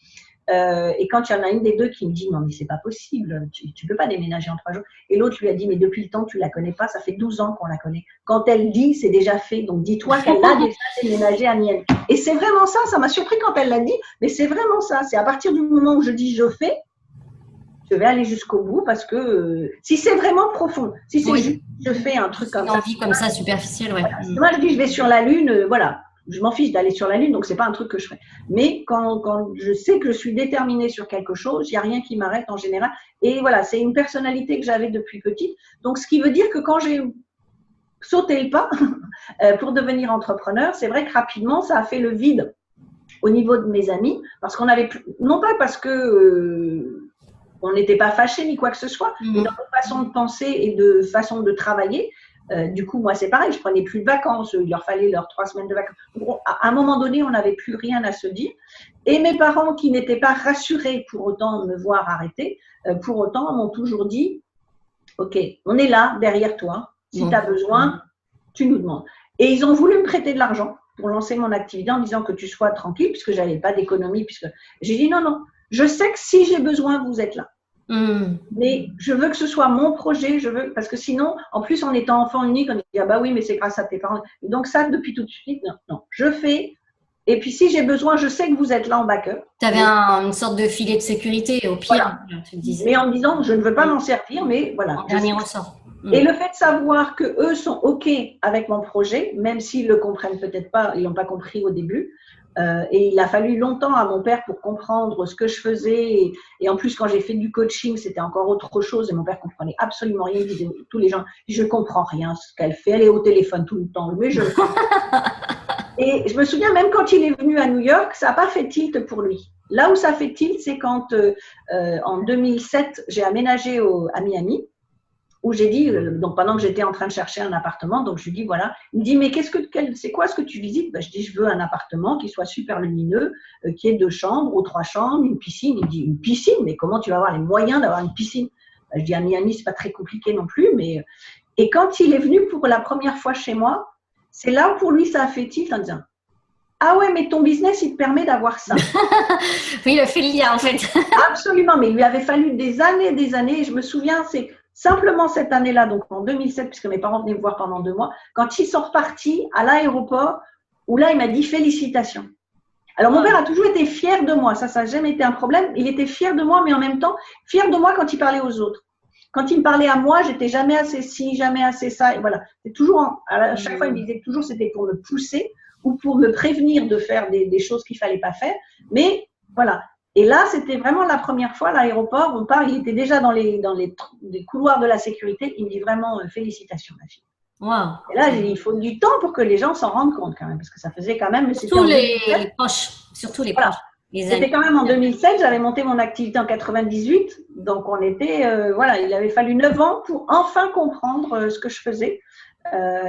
Et quand il y en a une des deux qui me dit, non, mais c'est pas possible, tu peux pas déménager en 3 jours. Et l'autre lui a dit, mais depuis le temps, tu la connais pas, ça fait 12 ans qu'on la connaît. Quand elle dit, c'est déjà fait, donc dis-toi qu'elle a déjà déménagé à Miami. Et c'est vraiment ça m'a surpris quand elle l'a dit, mais c'est vraiment ça. C'est à partir du moment où je dis, je fais, je vais aller jusqu'au bout parce que si c'est vraiment profond, si c'est juste, je fais un truc comme ça. Une envie comme ça, superficielle, ouais. Voilà. Moi, je dis, je vais sur la Lune, voilà. Je m'en fiche d'aller sur la Lune, donc c'est pas un truc que je ferai. Mais quand je sais que je suis déterminée sur quelque chose, il n'y a rien qui m'arrête en général. Et voilà, c'est une personnalité que j'avais depuis petite. Donc, ce qui veut dire que quand j'ai sauté le pas pour devenir entrepreneur, c'est vrai que rapidement, ça a fait le vide au niveau de mes amis, parce qu'on avait plus, non pas parce que on n'était pas fâchés ni quoi que ce soit, mais dans nos façons de penser et de façon de travailler. Du coup, moi, c'est pareil, je prenais plus de vacances, il leur fallait leurs 3 semaines de vacances. Bon, à un moment donné, on n'avait plus rien à se dire. Et mes parents, qui n'étaient pas rassurés pour autant me voir arrêter, pour autant m'ont toujours dit, OK, on est là, derrière toi. Si tu as besoin, tu nous demandes. Et ils ont voulu me prêter de l'argent pour lancer mon activité en disant que tu sois tranquille, puisque je n'avais pas d'économie. Puisque j'ai dit non, je sais que si j'ai besoin, vous êtes là. Mais je veux que ce soit mon projet, parce que sinon, en plus, en étant enfant unique, on dit, ah bah oui, mais c'est grâce à tes parents. Et donc ça, depuis tout de suite, non, je fais Et puis, si j'ai besoin, je sais que vous êtes là en backup. Tu avais une sorte de filet de sécurité au pire, voilà. Tu disais. Mais en me disant, je ne veux pas m'en servir, mais voilà. En dernier ressort. Et le fait de savoir qu'eux sont OK avec mon projet, même s'ils ne le comprennent peut-être pas, ils n'ont pas compris au début, et il a fallu longtemps à mon père pour comprendre ce que je faisais. Et en plus, quand j'ai fait du coaching, c'était encore autre chose. Et mon père comprenait absolument rien. Il disait, tous les gens, je ne comprends rien ce qu'elle fait. Elle est au téléphone tout le temps. Mais je Et je me souviens, même quand il est venu à New York, ça n'a pas fait tilt pour lui. Là où ça fait tilt, c'est quand, en 2007, j'ai aménagé à Miami, où j'ai dit, donc pendant que j'étais en train de chercher un appartement, donc je lui dis voilà, il me dit mais c'est quoi ce que tu visites? Ben, je dis je veux un appartement qui soit super lumineux, qui ait 2 chambres ou 3 chambres, une piscine. Il dit une piscine, mais comment tu vas avoir les moyens d'avoir une piscine? Ben, je dis à Miami c'est pas très compliqué non plus, mais et quand il est venu pour la première fois chez moi, c'est là où pour lui ça a fait tilt en disant ah ouais, mais ton business, il te permet d'avoir ça. Oui, il a fait le lien, en fait. Absolument, mais il lui avait fallu des années, et je me souviens, c'est simplement cette année-là, donc en 2007, puisque mes parents venaient me voir pendant 2 mois, quand ils sont repartis à l'aéroport, où là, il m'a dit félicitations. Alors, mon père a toujours été fier de moi, ça n'a jamais été un problème. Il était fier de moi, mais en même temps, fier de moi quand il parlait aux autres. Quand il me parlait à moi, j'étais jamais assez ci, jamais assez ça. Et voilà, c'est toujours, à chaque fois, il me disait toujours, c'était pour me pousser ou pour me prévenir de faire des choses qu'il fallait pas faire. Mais voilà. Et là, c'était vraiment la première fois à l'aéroport. On part, il était déjà dans les couloirs de la sécurité. Il me dit vraiment félicitations, ma fille. Wow. Et là, il faut du temps pour que les gens s'en rendent compte quand même, parce que ça faisait quand même. Surtout les proches. Surtout les proches. C'était quand même en 2007. J'avais monté mon activité en 98, donc on était voilà. Il avait fallu 9 ans pour enfin comprendre ce que je faisais.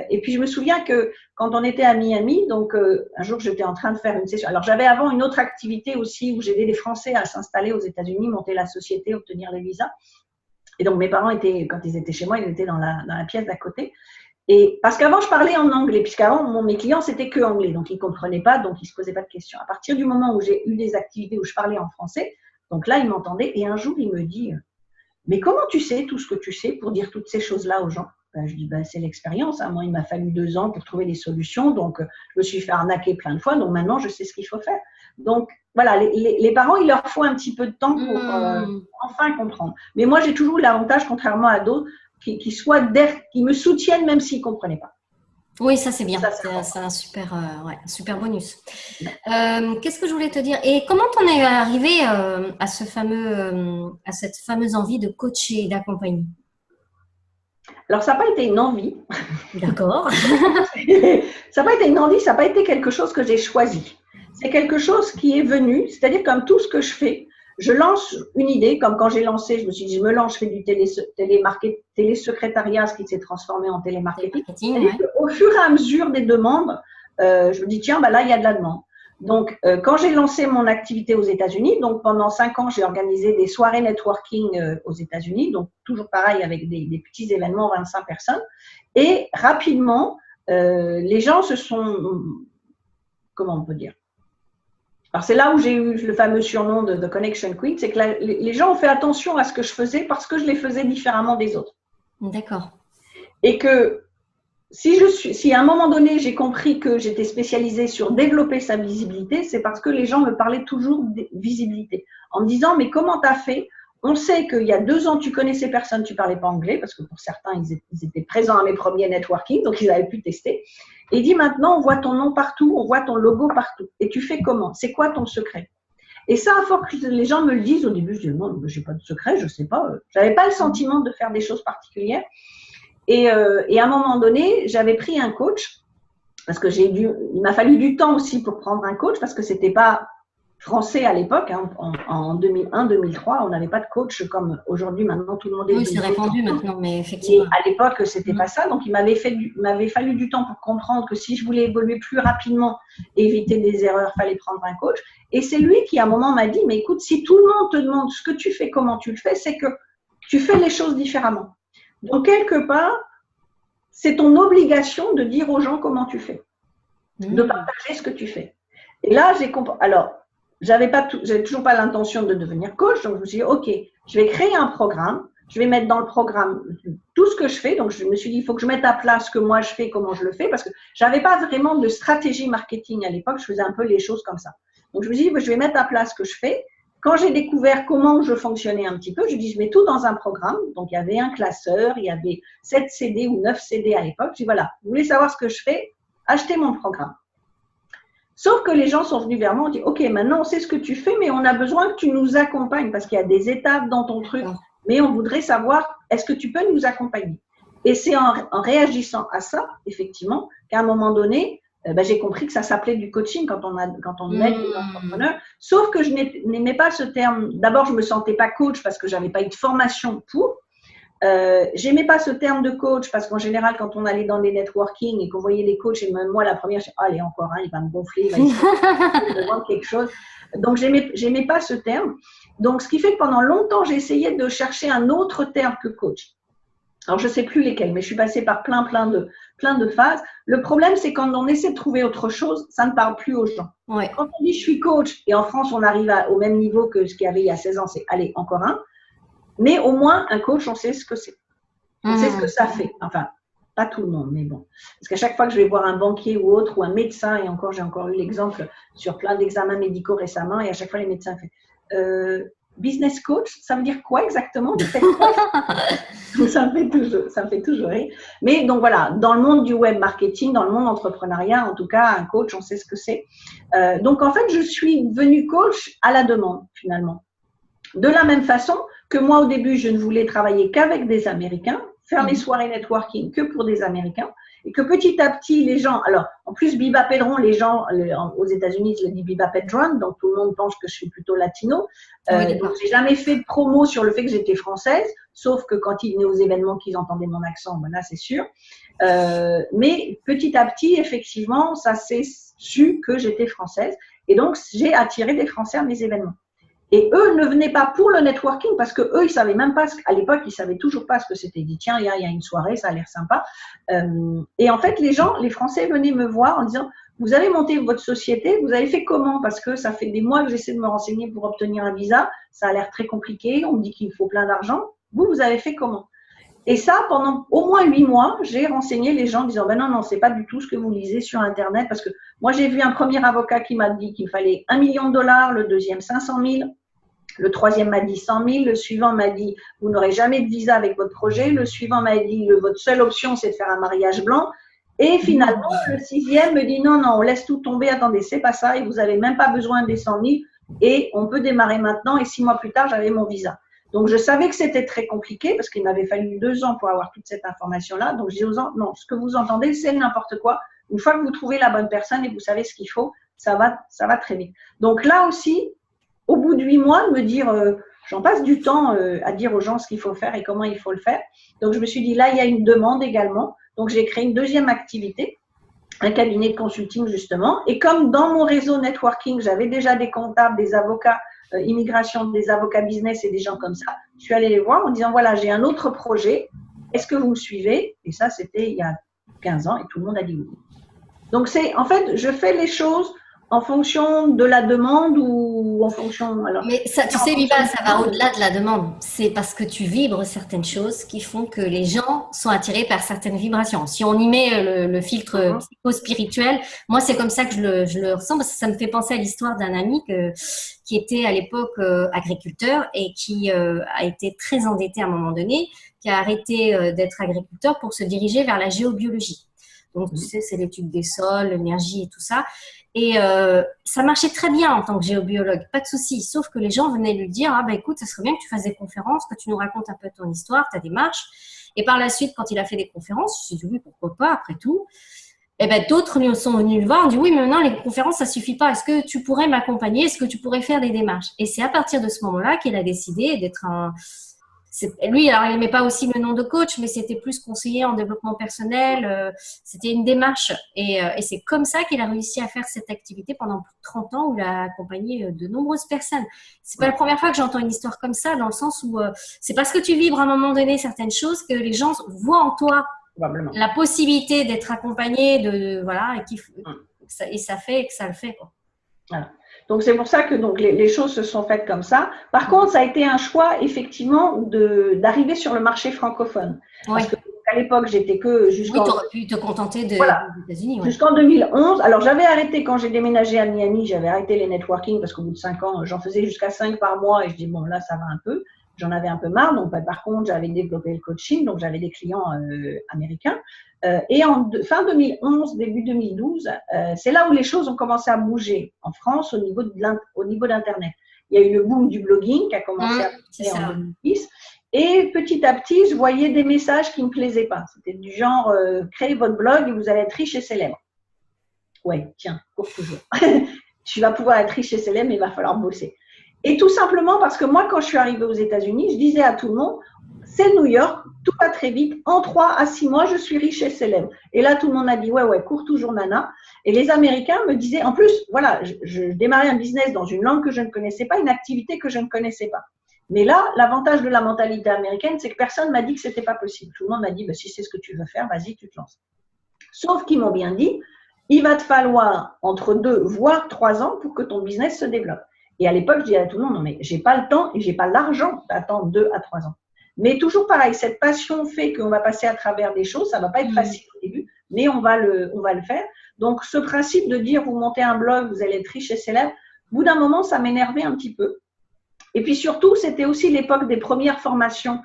Et puis je me souviens que quand on était à Miami, donc un jour j'étais en train de faire une session. Alors j'avais avant une autre activité aussi où j'aidais les Français à s'installer aux États-Unis, monter la société, obtenir les visas. Et donc mes parents étaient, quand ils étaient chez moi, ils étaient dans la pièce d'à côté. Et parce qu'avant je parlais en anglais, puisqu'avant mes clients c'était que anglais, donc ils comprenaient pas, donc ils se posaient pas de questions. À partir du moment où j'ai eu des activités où je parlais en français, donc là ils m'entendaient. Et un jour il me dit mais comment tu sais tout ce que tu sais pour dire toutes ces choses-là aux gens? Je dis, c'est l'expérience. Moi, il m'a fallu 2 ans pour trouver des solutions. Donc, je me suis fait arnaquer plein de fois. Donc, maintenant, je sais ce qu'il faut faire. Donc, voilà, les parents, il leur faut un petit peu de temps pour enfin comprendre. Mais moi, j'ai toujours l'avantage, contrairement à d'autres, qui me soutiennent même s'ils ne comprenaient pas. Oui, ça, c'est bien. C'est un super bonus. Qu'est-ce que je voulais te dire? Et comment t'en es arrivé à cette fameuse envie de coacher et d'accompagner? Alors, ça n'a pas été une envie. D'accord. Ça n'a pas été une envie, ça n'a pas été quelque chose que j'ai choisi. C'est quelque chose qui est venu, c'est-à-dire comme tout ce que je fais, je lance une idée, comme quand j'ai lancé, je me suis dit, je me lance, je fais du télésecrétariat, ce qui s'est transformé en télémarketing. Au fur et à mesure des demandes, je me dis, tiens, là, il y a de la demande. Donc, quand j'ai lancé mon activité aux États-Unis, donc pendant 5 ans, j'ai organisé des soirées networking aux États-Unis, donc toujours pareil avec des petits événements, 25 personnes. Et rapidement, les gens se sont, comment on peut dire? Alors, c'est là où j'ai eu le fameux surnom de The Connection Queen, c'est que les gens ont fait attention à ce que je faisais parce que je les faisais différemment des autres. D'accord. Et que si à un moment donné, j'ai compris que j'étais spécialisée sur développer sa visibilité, c'est parce que les gens me parlaient toujours de visibilité. En me disant, mais comment tu as fait? On sait qu'il y a 2 ans, tu connaissais personne, tu ne parlais pas anglais, parce que pour certains, ils étaient présents à mes premiers networking, donc ils avaient pu tester. Et il dit, maintenant, on voit ton nom partout, on voit ton logo partout. Et tu fais comment? C'est quoi ton secret? Et ça, à force que les gens me le disent, au début, je dis, non, je n'ai pas de secret, je ne sais pas. Je n'avais pas le sentiment de faire des choses particulières. Et à un moment donné, j'avais pris un coach, parce que il m'a fallu du temps aussi pour prendre un coach, parce que c'était pas français à l'époque, hein, en 2001-2003, on n'avait pas de coach comme aujourd'hui, maintenant tout le monde est… Oui, c'est répandu maintenant, mais effectivement. Et à l'époque, c'était pas ça, donc il m'avait fallu du temps pour comprendre que si je voulais évoluer plus rapidement, éviter des erreurs, il fallait prendre un coach. Et c'est lui qui, à un moment, m'a dit, mais écoute, si tout le monde te demande ce que tu fais, comment tu le fais, c'est que tu fais les choses différemment. Donc, quelque part, c'est ton obligation de dire aux gens comment tu fais, de partager ce que tu fais. Et là, j'ai compris. Alors, j'avais toujours pas l'intention de devenir coach, donc je me suis dit, OK, je vais créer un programme, je vais mettre dans le programme tout ce que je fais. Donc, je me suis dit, il faut que je mette à plat ce que moi je fais, comment je le fais, parce que J'avais pas vraiment de stratégie marketing à l'époque, je faisais un peu les choses comme ça. Donc, je me suis dit, je vais mettre à plat ce que je fais. Quand j'ai découvert comment je fonctionnais un petit peu, je dis, je mets tout dans un programme. Donc, il y avait un classeur, il y avait 7 CD ou 9 CD à l'époque. Je dis, voilà, vous voulez savoir ce que je fais? Achetez mon programme. Sauf que les gens sont venus vers moi, on dit, OK, maintenant on sait ce que tu fais, mais on a besoin que tu nous accompagnes parce qu'il y a des étapes dans ton truc, mais on voudrait savoir, est-ce que tu peux nous accompagner? Et c'est en réagissant à ça, effectivement, qu'à un moment donné, j'ai compris que ça s'appelait du coaching quand on aide les entrepreneurs. Sauf que je n'aimais pas ce terme. D'abord, je me sentais pas coach parce que j'avais pas eu de formation pour. J'aimais pas ce terme de coach parce qu'en général, quand on allait dans les networking et qu'on voyait les coachs, et même moi, la première, je dis, allez, encore un, il va me gonfler, il va me demander quelque chose. Donc, j'aimais pas ce terme. Donc, ce qui fait que pendant longtemps, j'ai essayé de chercher un autre terme que coach. Alors, je sais plus lesquels, mais je suis passée par plein de phases. Le problème, c'est quand on essaie de trouver autre chose, ça ne parle plus aux gens. Ouais. Quand on dit je suis coach, et en France, on arrive au même niveau que ce qu'il y avait il y a 16 ans, c'est allez, encore un. Mais au moins, un coach, on sait ce que c'est. On sait ce que ça fait. Enfin, pas tout le monde, mais bon. Parce qu'à chaque fois que je vais voir un banquier ou autre, ou un médecin, et encore, j'ai encore eu l'exemple sur plein d'examens médicaux récemment, et à chaque fois, les médecins font business coach, ça veut dire quoi exactement? Ça me fait toujours rire. Mais donc voilà, dans le monde du web marketing, dans le monde entrepreneuriat, en tout cas, un coach, on sait ce que c'est. Donc en fait, je suis devenue coach à la demande, finalement. De la même façon que moi, au début, je ne voulais travailler qu'avec des Américains, faire mes soirées networking que pour des Américains, et que petit à petit, les gens… Alors, en plus, Biba Pedron, les gens aux États-Unis, je le dis Biba Pedron, donc tout le monde pense que je suis plutôt latino. Donc, j'ai jamais fait de promo sur le fait que j'étais française, sauf que quand ils venaient aux événements, qu'ils entendaient mon accent, ben là, c'est sûr. Mais petit à petit, effectivement, ça s'est su que j'étais française. Et donc, j'ai attiré des Français à mes événements. Et eux ne venaient pas pour le networking parce que eux, ils savaient même pas, à l'époque, ils savaient toujours pas ce que c'était. Ils disaient, tiens, il y a une soirée, ça a l'air sympa. Et en fait, les Français venaient me voir en disant, vous avez monté votre société, vous avez fait comment? Parce que ça fait des mois que j'essaie de me renseigner pour obtenir un visa. Ça a l'air très compliqué. On me dit qu'il faut plein d'argent. Vous avez fait comment? Et ça, pendant au moins 8 mois, j'ai renseigné les gens en disant, ben non, c'est pas du tout ce que vous lisez sur Internet. Parce que moi, j'ai vu un premier avocat qui m'a dit qu'il fallait $1 million, le deuxième 500 000. Le troisième m'a dit 100 000, le suivant m'a dit vous n'aurez jamais de visa avec votre projet, le suivant m'a dit votre seule option c'est de faire un mariage blanc, et finalement le sixième me dit non, on laisse tout tomber, attendez, c'est pas ça, et vous n'avez même pas besoin des 100 000, et on peut démarrer maintenant, et 6 mois plus tard j'avais mon visa. Donc je savais que c'était très compliqué, parce qu'il m'avait fallu 2 ans pour avoir toute cette information-là, donc je dis aux gens, non, ce que vous entendez c'est n'importe quoi, une fois que vous trouvez la bonne personne et vous savez ce qu'il faut, ça va très vite. Donc là aussi, au bout de 8 mois, de me dire, j'en passe du temps à dire aux gens ce qu'il faut faire et comment il faut le faire. Donc, je me suis dit, là, il y a une demande également. Donc, j'ai créé une deuxième activité, un cabinet de consulting, justement. Et comme dans mon réseau networking, j'avais déjà des comptables, des avocats immigration, des avocats business et des gens comme ça, je suis allée les voir en disant, voilà, j'ai un autre projet. Est-ce que vous me suivez? Et ça, c'était il y a 15 ans et tout le monde a dit oui. Donc, en fait, je fais les choses en fonction de la demande ou en fonction… Alors, mais ça, tu sais, Biba, ça va au-delà de la demande. C'est parce que tu vibres certaines choses qui font que les gens sont attirés par certaines vibrations. Si on y met le filtre psycho-spirituel, moi, c'est comme ça que je le ressens parce que ça me fait penser à l'histoire d'un ami qui était à l'époque agriculteur et qui a été très endetté à un moment donné, qui a arrêté d'être agriculteur pour se diriger vers la géobiologie. Donc, tu sais, c'est l'étude des sols, l'énergie et tout ça. Et ça marchait très bien en tant que géobiologue, pas de souci. Sauf que les gens venaient lui dire, ah ben écoute, ça serait bien que tu fasses des conférences, que tu nous racontes un peu ton histoire, ta démarche. Et par la suite, quand il a fait des conférences, je me suis dit, oui, pourquoi pas, après tout. Et ben d'autres lui sont venus le voir, ont dit, oui, mais maintenant, les conférences, ça suffit pas. Est-ce que tu pourrais m'accompagner? Est-ce que tu pourrais faire des démarches? Et c'est à partir de ce moment-là qu'il a décidé d'être un… Lui, alors, il n'aimait pas aussi le nom de coach, mais c'était plus conseiller en développement personnel. C'était une démarche. Et c'est comme ça qu'il a réussi à faire cette activité pendant plus de 30 ans où il a accompagné de nombreuses personnes. C'est pas la première fois que j'entends une histoire comme ça, dans le sens où c'est parce que tu vibres à un moment donné certaines choses que les gens voient en toi la possibilité d'être accompagné, voilà, et ça fait que ça le fait, quoi. Voilà. Donc, c'est pour ça que les choses se sont faites comme ça. Par contre, ça a été un choix, effectivement, d'arriver sur le marché francophone. Ouais. Parce que à l'époque, j'étais que Oui, tu aurais pu te contenter des voilà, États-Unis. Ouais. jusqu'en 2011. Alors, j'avais arrêté quand j'ai déménagé à Miami, j'avais arrêté les networking parce qu'au bout de 5 ans, j'en faisais jusqu'à 5 par mois et je dis, bon, là, ça va un peu. J'en avais un peu marre. Donc, bah, par contre, j'avais développé le coaching, donc j'avais des clients américains. Et fin 2011, début 2012, c'est là où les choses ont commencé à bouger en France au niveau d'Internet. Il y a eu le boom du blogging qui a commencé à bouger en 2010. Et petit à petit, je voyais des messages qui ne me plaisaient pas. C'était du genre, créez votre blog et vous allez être riche et célèbre. Ouais, tiens, cours toujours. Tu vas pouvoir être riche et célèbre, mais il va falloir bosser. Et tout simplement parce que moi, quand je suis arrivée aux États-Unis, je disais à tout le monde, c'est New York, tout va très vite. En 3 à 6 mois, je suis riche et célèbre. Et là, tout le monde a dit, ouais, cours toujours, nana. Et les Américains me disaient, en plus, voilà, je démarrais un business dans une langue que je ne connaissais pas, une activité que je ne connaissais pas. Mais là, l'avantage de la mentalité américaine, c'est que personne ne m'a dit que ce n'était pas possible. Tout le monde m'a dit, bah, si c'est ce que tu veux faire, vas-y, tu te lances. Sauf qu'ils m'ont bien dit, il va te falloir entre 2 voire 3 ans pour que ton business se développe. Et à l'époque, je disais à tout le monde, non mais j'ai pas le temps et j'ai pas l'argent d'attendre 2 à 3 ans. Mais toujours pareil, cette passion fait qu'on va passer à travers des choses, ça va pas être facile au début, mais on va le faire. Donc ce principe de dire, vous montez un blog, vous allez être riche et célèbre, au bout d'un moment, ça m'énervait un petit peu. Et puis surtout, c'était aussi l'époque des premières formations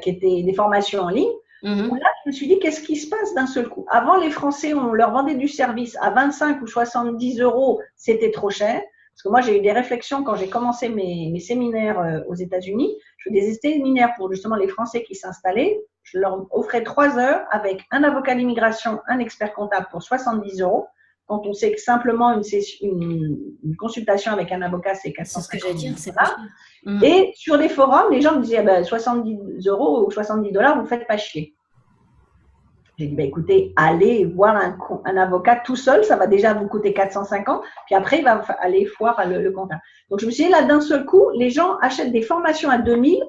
qui étaient des formations en ligne. Où là, je me suis dit, qu'est-ce qui se passe d'un seul coup? Avant, les Français, on leur vendait du service à 25 ou 70 euros, c'était trop cher. Parce que moi, j'ai eu des réflexions quand j'ai commencé mes séminaires aux États-Unis. Je faisais des séminaires pour justement les Français qui s'installaient. Je leur offrais 3 heures avec un avocat d'immigration, un expert comptable pour 70 euros. Quand on sait que simplement une consultation avec un avocat, c'est 450 euros. C'est ce que j'allais dire, c'est pas cher. Et sur les forums, les gens me disaient, bah, 70 euros ou 70 $, vous ne faites pas chier. J'ai dit, bah, écoutez, allez voir un avocat tout seul, ça va déjà vous coûter 450, puis après, il va aller voir le comptable. Donc, je me suis dit, là, d'un seul coup, les gens achètent des formations à 2000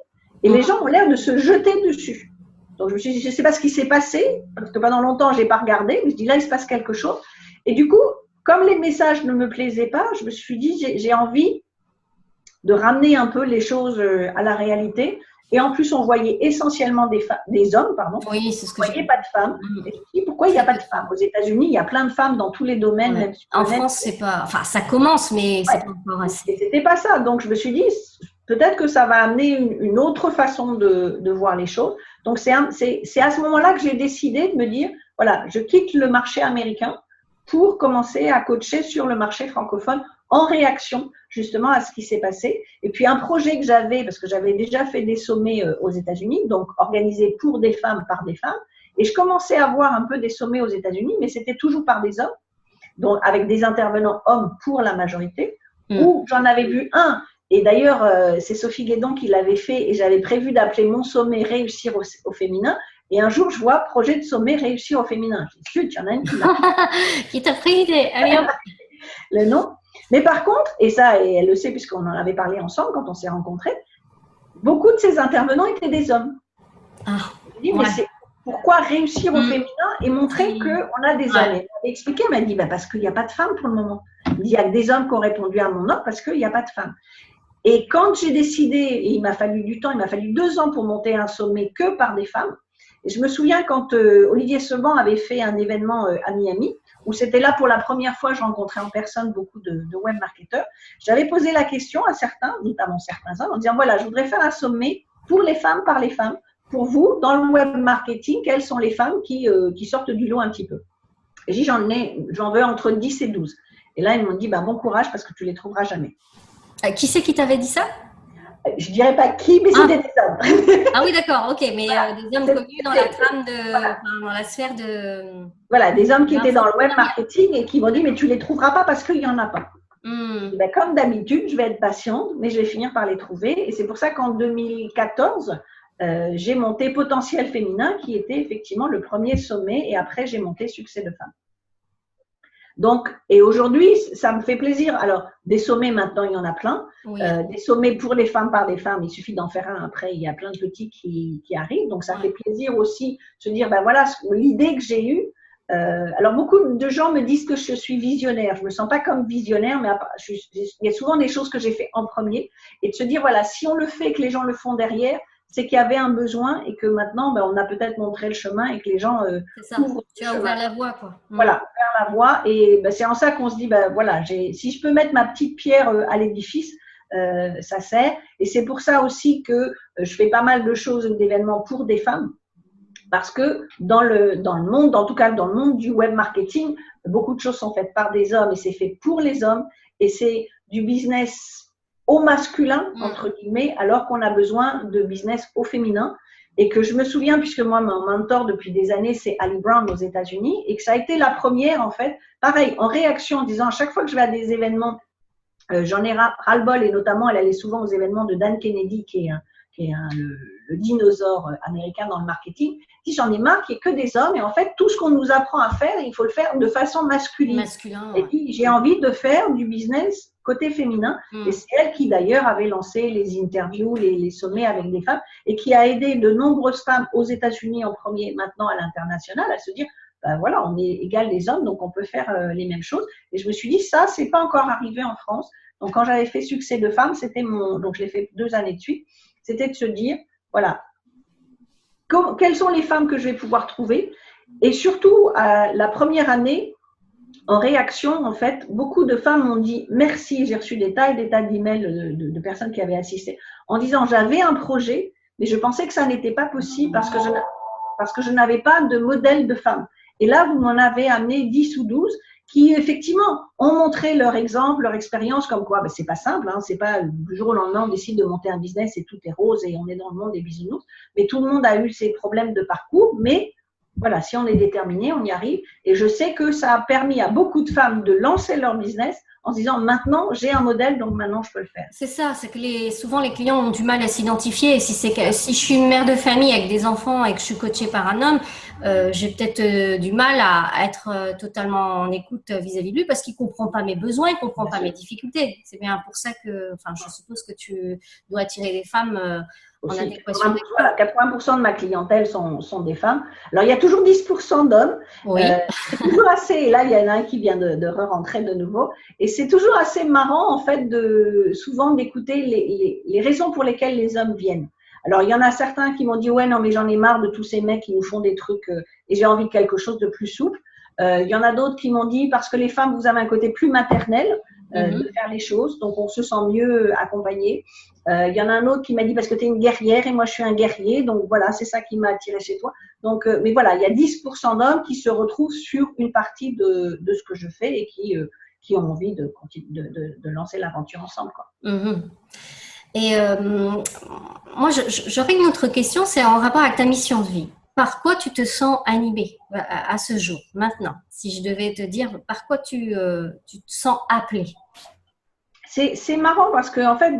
et les gens ont l'air de se jeter dessus. Donc, je me suis dit, je ne sais pas ce qui s'est passé, parce que pendant longtemps, je n'ai pas regardé, mais je me suis dit, là, il se passe quelque chose. Et du coup, comme les messages ne me plaisaient pas, je me suis dit, j'ai envie de ramener un peu les choses à la réalité. Et en plus, on voyait essentiellement des hommes, pardon. Oui, c'est ce que on ne voyait pas de femmes. Et je me dis, pourquoi il n'y a pas de femmes? Aux États-Unis, il y a plein de femmes dans tous les domaines. Ouais. En France, c'est pas… Enfin, ça commence, mais c'est pas encore assez. Et c'était pas ça. Donc, je me suis dit, peut-être que ça va amener une autre façon de voir les choses. Donc, c'est à ce moment-là que j'ai décidé de me dire, voilà, je quitte le marché américain pour commencer à coacher sur le marché francophone en réaction justement à ce qui s'est passé. Et puis un projet que j'avais, parce que j'avais déjà fait des sommets aux États-Unis, donc organisés pour des femmes, par des femmes, et je commençais à voir un peu des sommets aux États-Unis, mais c'était toujours par des hommes, donc avec des intervenants hommes pour la majorité, où j'en avais vu un, et d'ailleurs c'est Sophie Guédon qui l'avait fait, et j'avais prévu d'appeler mon sommet Réussir au féminin. Et un jour, je vois projet de sommet Réussir au féminin. Je dis, il y en a une qui t'a pris l'idée. Allez hop. Le nom. Mais par contre, et ça, et elle le sait puisqu'on en avait parlé ensemble quand on s'est rencontrés, beaucoup de ces intervenants étaient des hommes. Ah, je dis, mais pourquoi réussir au féminin et montrer qu'on a des hommes? Elle m'a expliqué, elle m'a dit, bah, parce qu'il n'y a pas de femmes pour le moment. Il y a des hommes qui ont répondu à mon offre parce qu'il n'y a pas de femmes. Et quand j'ai décidé, et il m'a fallu du temps, il m'a fallu 2 ans pour monter un sommet que par des femmes. Et je me souviens quand Olivier Seban avait fait un événement à Miami, où c'était là pour la première fois, je rencontrais en personne beaucoup de web marketeurs. J'avais posé la question à certains, notamment certains hommes, en disant, voilà, je voudrais faire un sommet pour les femmes, par les femmes. Pour vous, dans le web marketing, quelles sont les femmes qui sortent du lot un petit peu? Et j'ai dit, j'en veux entre 10 et 12. Et là, ils m'ont dit, bon courage parce que tu ne les trouveras jamais. Qui c'est qui t'avait dit ça? Je ne dirais pas qui, mais c'était des hommes. Ah oui, d'accord, ok, mais voilà, des hommes connus dans la trame dans la sphère de… Voilà, des hommes qui étaient dans le web marketing et qui m'ont dit, mais tu ne les trouveras pas parce qu'il n'y en a pas. Comme d'habitude, je vais être patiente, mais je vais finir par les trouver. Et c'est pour ça qu'en 2014, j'ai monté Potentiel Féminin, qui était effectivement le premier sommet, et après, j'ai monté Succès de Femmes. Donc, et aujourd'hui, ça me fait plaisir. Alors, des sommets, maintenant, il y en a plein. Oui. Des sommets pour les femmes, par des femmes, il suffit d'en faire un. Après, il y a plein de petits qui arrivent. Donc, ça fait plaisir aussi de se dire, voilà, l'idée que j'ai eue. Alors, beaucoup de gens me disent que je suis visionnaire. Je ne me sens pas comme visionnaire, mais il y a souvent des choses que j'ai fait en premier. Et de se dire, voilà, si on le fait et que les gens le font derrière, c'est qu'il y avait un besoin et que maintenant, on a peut-être montré le chemin et que les gens ouvrent tu as ouvert la voie, quoi. Voilà, ouvert la voie. Et c'est en ça qu'on se dit, voilà, si je peux mettre ma petite pierre à l'édifice, ça sert. Et c'est pour ça aussi que je fais pas mal de choses, d'événements pour des femmes. Parce que dans le monde, en tout cas dans le monde du web marketing, beaucoup de choses sont faites par des hommes et c'est fait pour les hommes et c'est du business au masculin, entre guillemets, alors qu'on a besoin de business au féminin. Et que je me souviens, puisque moi, mon mentor depuis des années, c'est Ali Brown aux États-Unis, et que ça a été la première, en fait, pareil, en réaction, en disant à chaque fois que je vais à des événements, j'en ai ras-le-bol, et notamment, elle allait souvent aux événements de Dan Kennedy, qui est le dinosaure américain dans le marketing, dit j'en ai marre qu'il n'y ait que des hommes, et en fait, tout ce qu'on nous apprend à faire, il faut le faire de façon masculine. Et puis, j'ai envie de faire du business côté féminin, et c'est elle qui d'ailleurs avait lancé les interviews, les sommets avec des femmes, et qui a aidé de nombreuses femmes aux États-Unis en premier, maintenant à l'international, à se dire, voilà, on est égal des hommes, donc on peut faire les mêmes choses. Et je me suis dit, ça, c'est pas encore arrivé en France. Donc, quand j'avais fait Succès de femmes, donc je l'ai fait 2 années de suite, c'était de se dire, voilà, quelles sont les femmes que je vais pouvoir trouver? Et surtout, la première année, en réaction, en fait, beaucoup de femmes m'ont dit merci. J'ai reçu des tas et des tas d'emails de personnes qui avaient assisté en disant j'avais un projet, mais je pensais que ça n'était pas possible parce que je n'avais pas de modèle de femme. Et là, vous m'en avez amené 10 ou 12 qui, effectivement, ont montré leur exemple, leur expérience, comme quoi c'est pas simple, hein, c'est pas du jour au lendemain on décide de monter un business et tout est rose et on est dans le monde des bisounours, mais tout le monde a eu ses problèmes de parcours, mais voilà, si on est déterminé, on y arrive. Et je sais que ça a permis à beaucoup de femmes de lancer leur business en se disant maintenant j'ai un modèle, donc maintenant je peux le faire. C'est ça, c'est que souvent les clients ont du mal à s'identifier. Si je suis une mère de famille avec des enfants et que je suis coachée par un homme, j'ai peut-être du mal à être totalement en écoute vis-à-vis de lui parce qu'il comprend pas mes besoins, il comprend pas mes difficultés. C'est bien pour ça que, je suppose que tu dois attirer des femmes en adéquation. 80% de ma clientèle sont des femmes. Alors, il y a toujours 10% d'hommes. Oui. C'est toujours assez, et là, il y en a un qui vient de re-rentrer de nouveau. Et c'est toujours assez marrant, en fait, souvent d'écouter les raisons pour lesquelles les hommes viennent. Alors, il y en a certains qui m'ont dit, ouais, non, mais j'en ai marre de tous ces mecs qui nous font des trucs et j'ai envie de quelque chose de plus souple. Il y en a d'autres qui m'ont dit, parce que les femmes, vous avez un côté plus maternel de faire les choses, donc on se sent mieux accompagné. Il y en a un autre qui m'a dit, parce que tu es une guerrière et moi je suis un guerrier, donc voilà, c'est ça qui m'a attiré chez toi. Donc, mais voilà, il y a 10% d'hommes qui se retrouvent sur une partie de ce que je fais et qui ont envie de lancer l'aventure ensemble, quoi. Et moi, j'aurais une autre question, c'est en rapport avec ta mission de vie. Par quoi tu te sens animée à ce jour, maintenant? Si je devais te dire, par quoi tu te sens appelée? C'est marrant parce qu'en fait,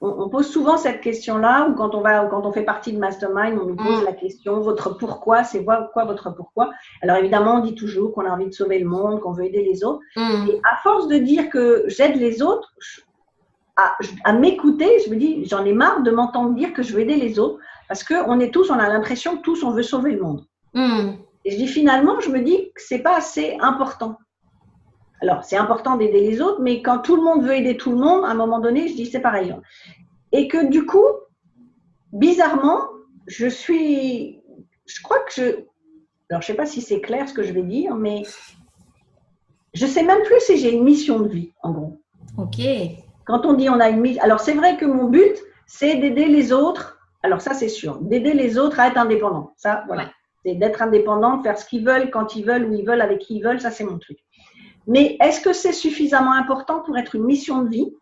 on pose souvent cette question-là, ou quand on fait partie de Mastermind, on nous pose la question, votre pourquoi, c'est quoi votre pourquoi? Alors évidemment, on dit toujours qu'on a envie de sauver le monde, qu'on veut aider les autres. Et à force de dire que j'aide les autres, à m'écouter, je me dis, j'en ai marre de m'entendre dire que je veux aider les autres, parce qu'on a l'impression que tous, on veut sauver le monde. Et je dis finalement, je me dis que c'est pas assez important. Alors, c'est important d'aider les autres, mais quand tout le monde veut aider tout le monde, à un moment donné, je dis c'est pareil. Et que du coup, bizarrement, je crois que alors je sais pas si c'est clair ce que je vais dire, mais je sais même plus si j'ai une mission de vie, en gros. Ok. Quand on dit on a une mission, alors c'est vrai que mon but, c'est d'aider les autres. Alors ça, c'est sûr, d'aider les autres à être indépendants. Ça, voilà. Ouais. C'est d'être indépendant, de faire ce qu'ils veulent, quand ils veulent, où ils veulent, avec qui ils veulent. Ça, c'est mon truc. Mais est-ce que c'est suffisamment important pour être une mission de vie?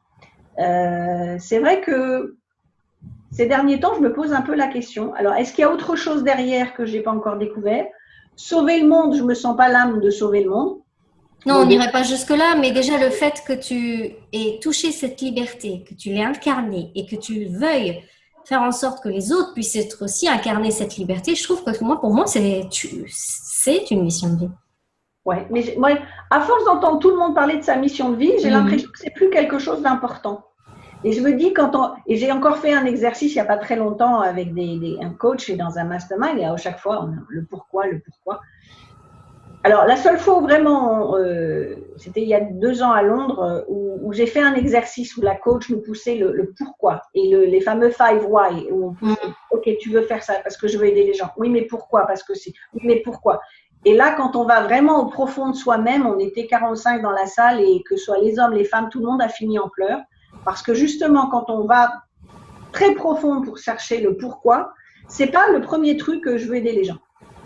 C'est vrai que ces derniers temps, je me pose un peu la question. Alors, est-ce qu'il y a autre chose derrière que je n'ai pas encore découvert? Sauver le monde, je ne me sens pas l'âme de sauver le monde. Non, on n'irait pas jusque-là, mais déjà le fait que tu aies touché cette liberté, que tu l'aies incarnée et que tu veuilles faire en sorte que les autres puissent être aussi incarner cette liberté, je trouve que pour moi, c'est une mission de vie. Ouais, mais moi, à force d'entendre tout le monde parler de sa mission de vie, j'ai l'impression que c'est plus quelque chose d'important. Et je me dis, et j'ai encore fait un exercice il n'y a pas très longtemps avec un coach et dans un mastermind, et à chaque fois, on a le pourquoi. Alors, la seule fois où vraiment, c'était il y a 2 ans à Londres, où j'ai fait un exercice où la coach nous poussait le pourquoi et les fameux 5 why, où on poussait, ok, tu veux faire ça parce que je veux aider les gens. Oui, mais pourquoi? Parce que c'est. Oui, mais pourquoi? Et là, quand on va vraiment au profond de soi-même, on était 45 dans la salle et que ce soit les hommes, les femmes, tout le monde a fini en pleurs. Parce que justement, quand on va très profond pour chercher le pourquoi, c'est pas le premier truc que je veux aider les gens.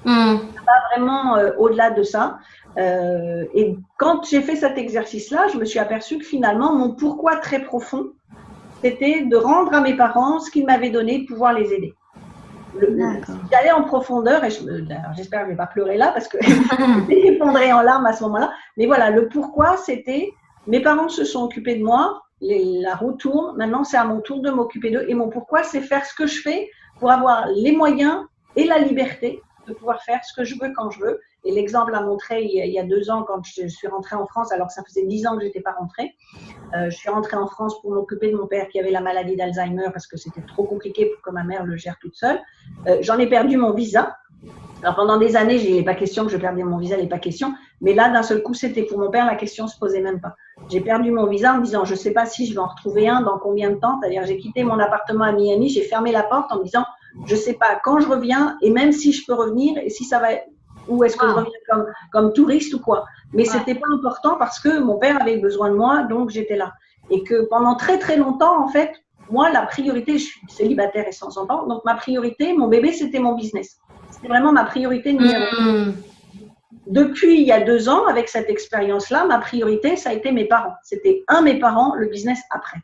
Pas vraiment au-delà de ça. Et quand j'ai fait cet exercice-là, je me suis aperçue que finalement, mon pourquoi très profond, c'était de rendre à mes parents ce qu'ils m'avaient donné, de pouvoir les aider. J'allais en profondeur, et j'espère que je ne vais pas pleurer là, parce que je m'effondrais en larmes à ce moment-là. Mais voilà, le pourquoi, c'était, mes parents se sont occupés de moi, la roue tourne, maintenant c'est à mon tour de m'occuper d'eux. Et mon pourquoi, c'est faire ce que je fais pour avoir les moyens et la liberté de pouvoir faire ce que je veux quand je veux. Et l'exemple a montré il y a 2 ans, quand je suis rentrée en France, alors que ça faisait 10 ans que je n'étais pas rentrée. Je suis rentrée en France pour m'occuper de mon père qui avait la maladie d'Alzheimer parce que c'était trop compliqué pour que ma mère le gère toute seule. J'en ai perdu mon visa. Alors pendant des années, il n'est pas question que je perdais mon visa, il n'est pas question. Mais là, d'un seul coup, c'était pour mon père, la question ne se posait même pas. J'ai perdu mon visa en me disant, je ne sais pas si je vais en retrouver un, dans combien de temps. C'est-à-dire, j'ai quitté mon appartement à Miami, j'ai fermé la porte en me disant, je ne sais pas quand je reviens et même si je peux revenir et si ça va, ou est-ce que je reviens comme touriste ou quoi. Mais c'était pas important parce que mon père avait besoin de moi, donc j'étais là. Et que pendant très très longtemps, en fait, moi, la priorité, je suis célibataire et sans enfant, donc ma priorité, mon bébé, c'était mon business. C'était vraiment ma priorité numéro 1. Depuis il y a 2 ans, avec cette expérience-là, ma priorité, ça a été mes parents. C'était mes parents, le business après.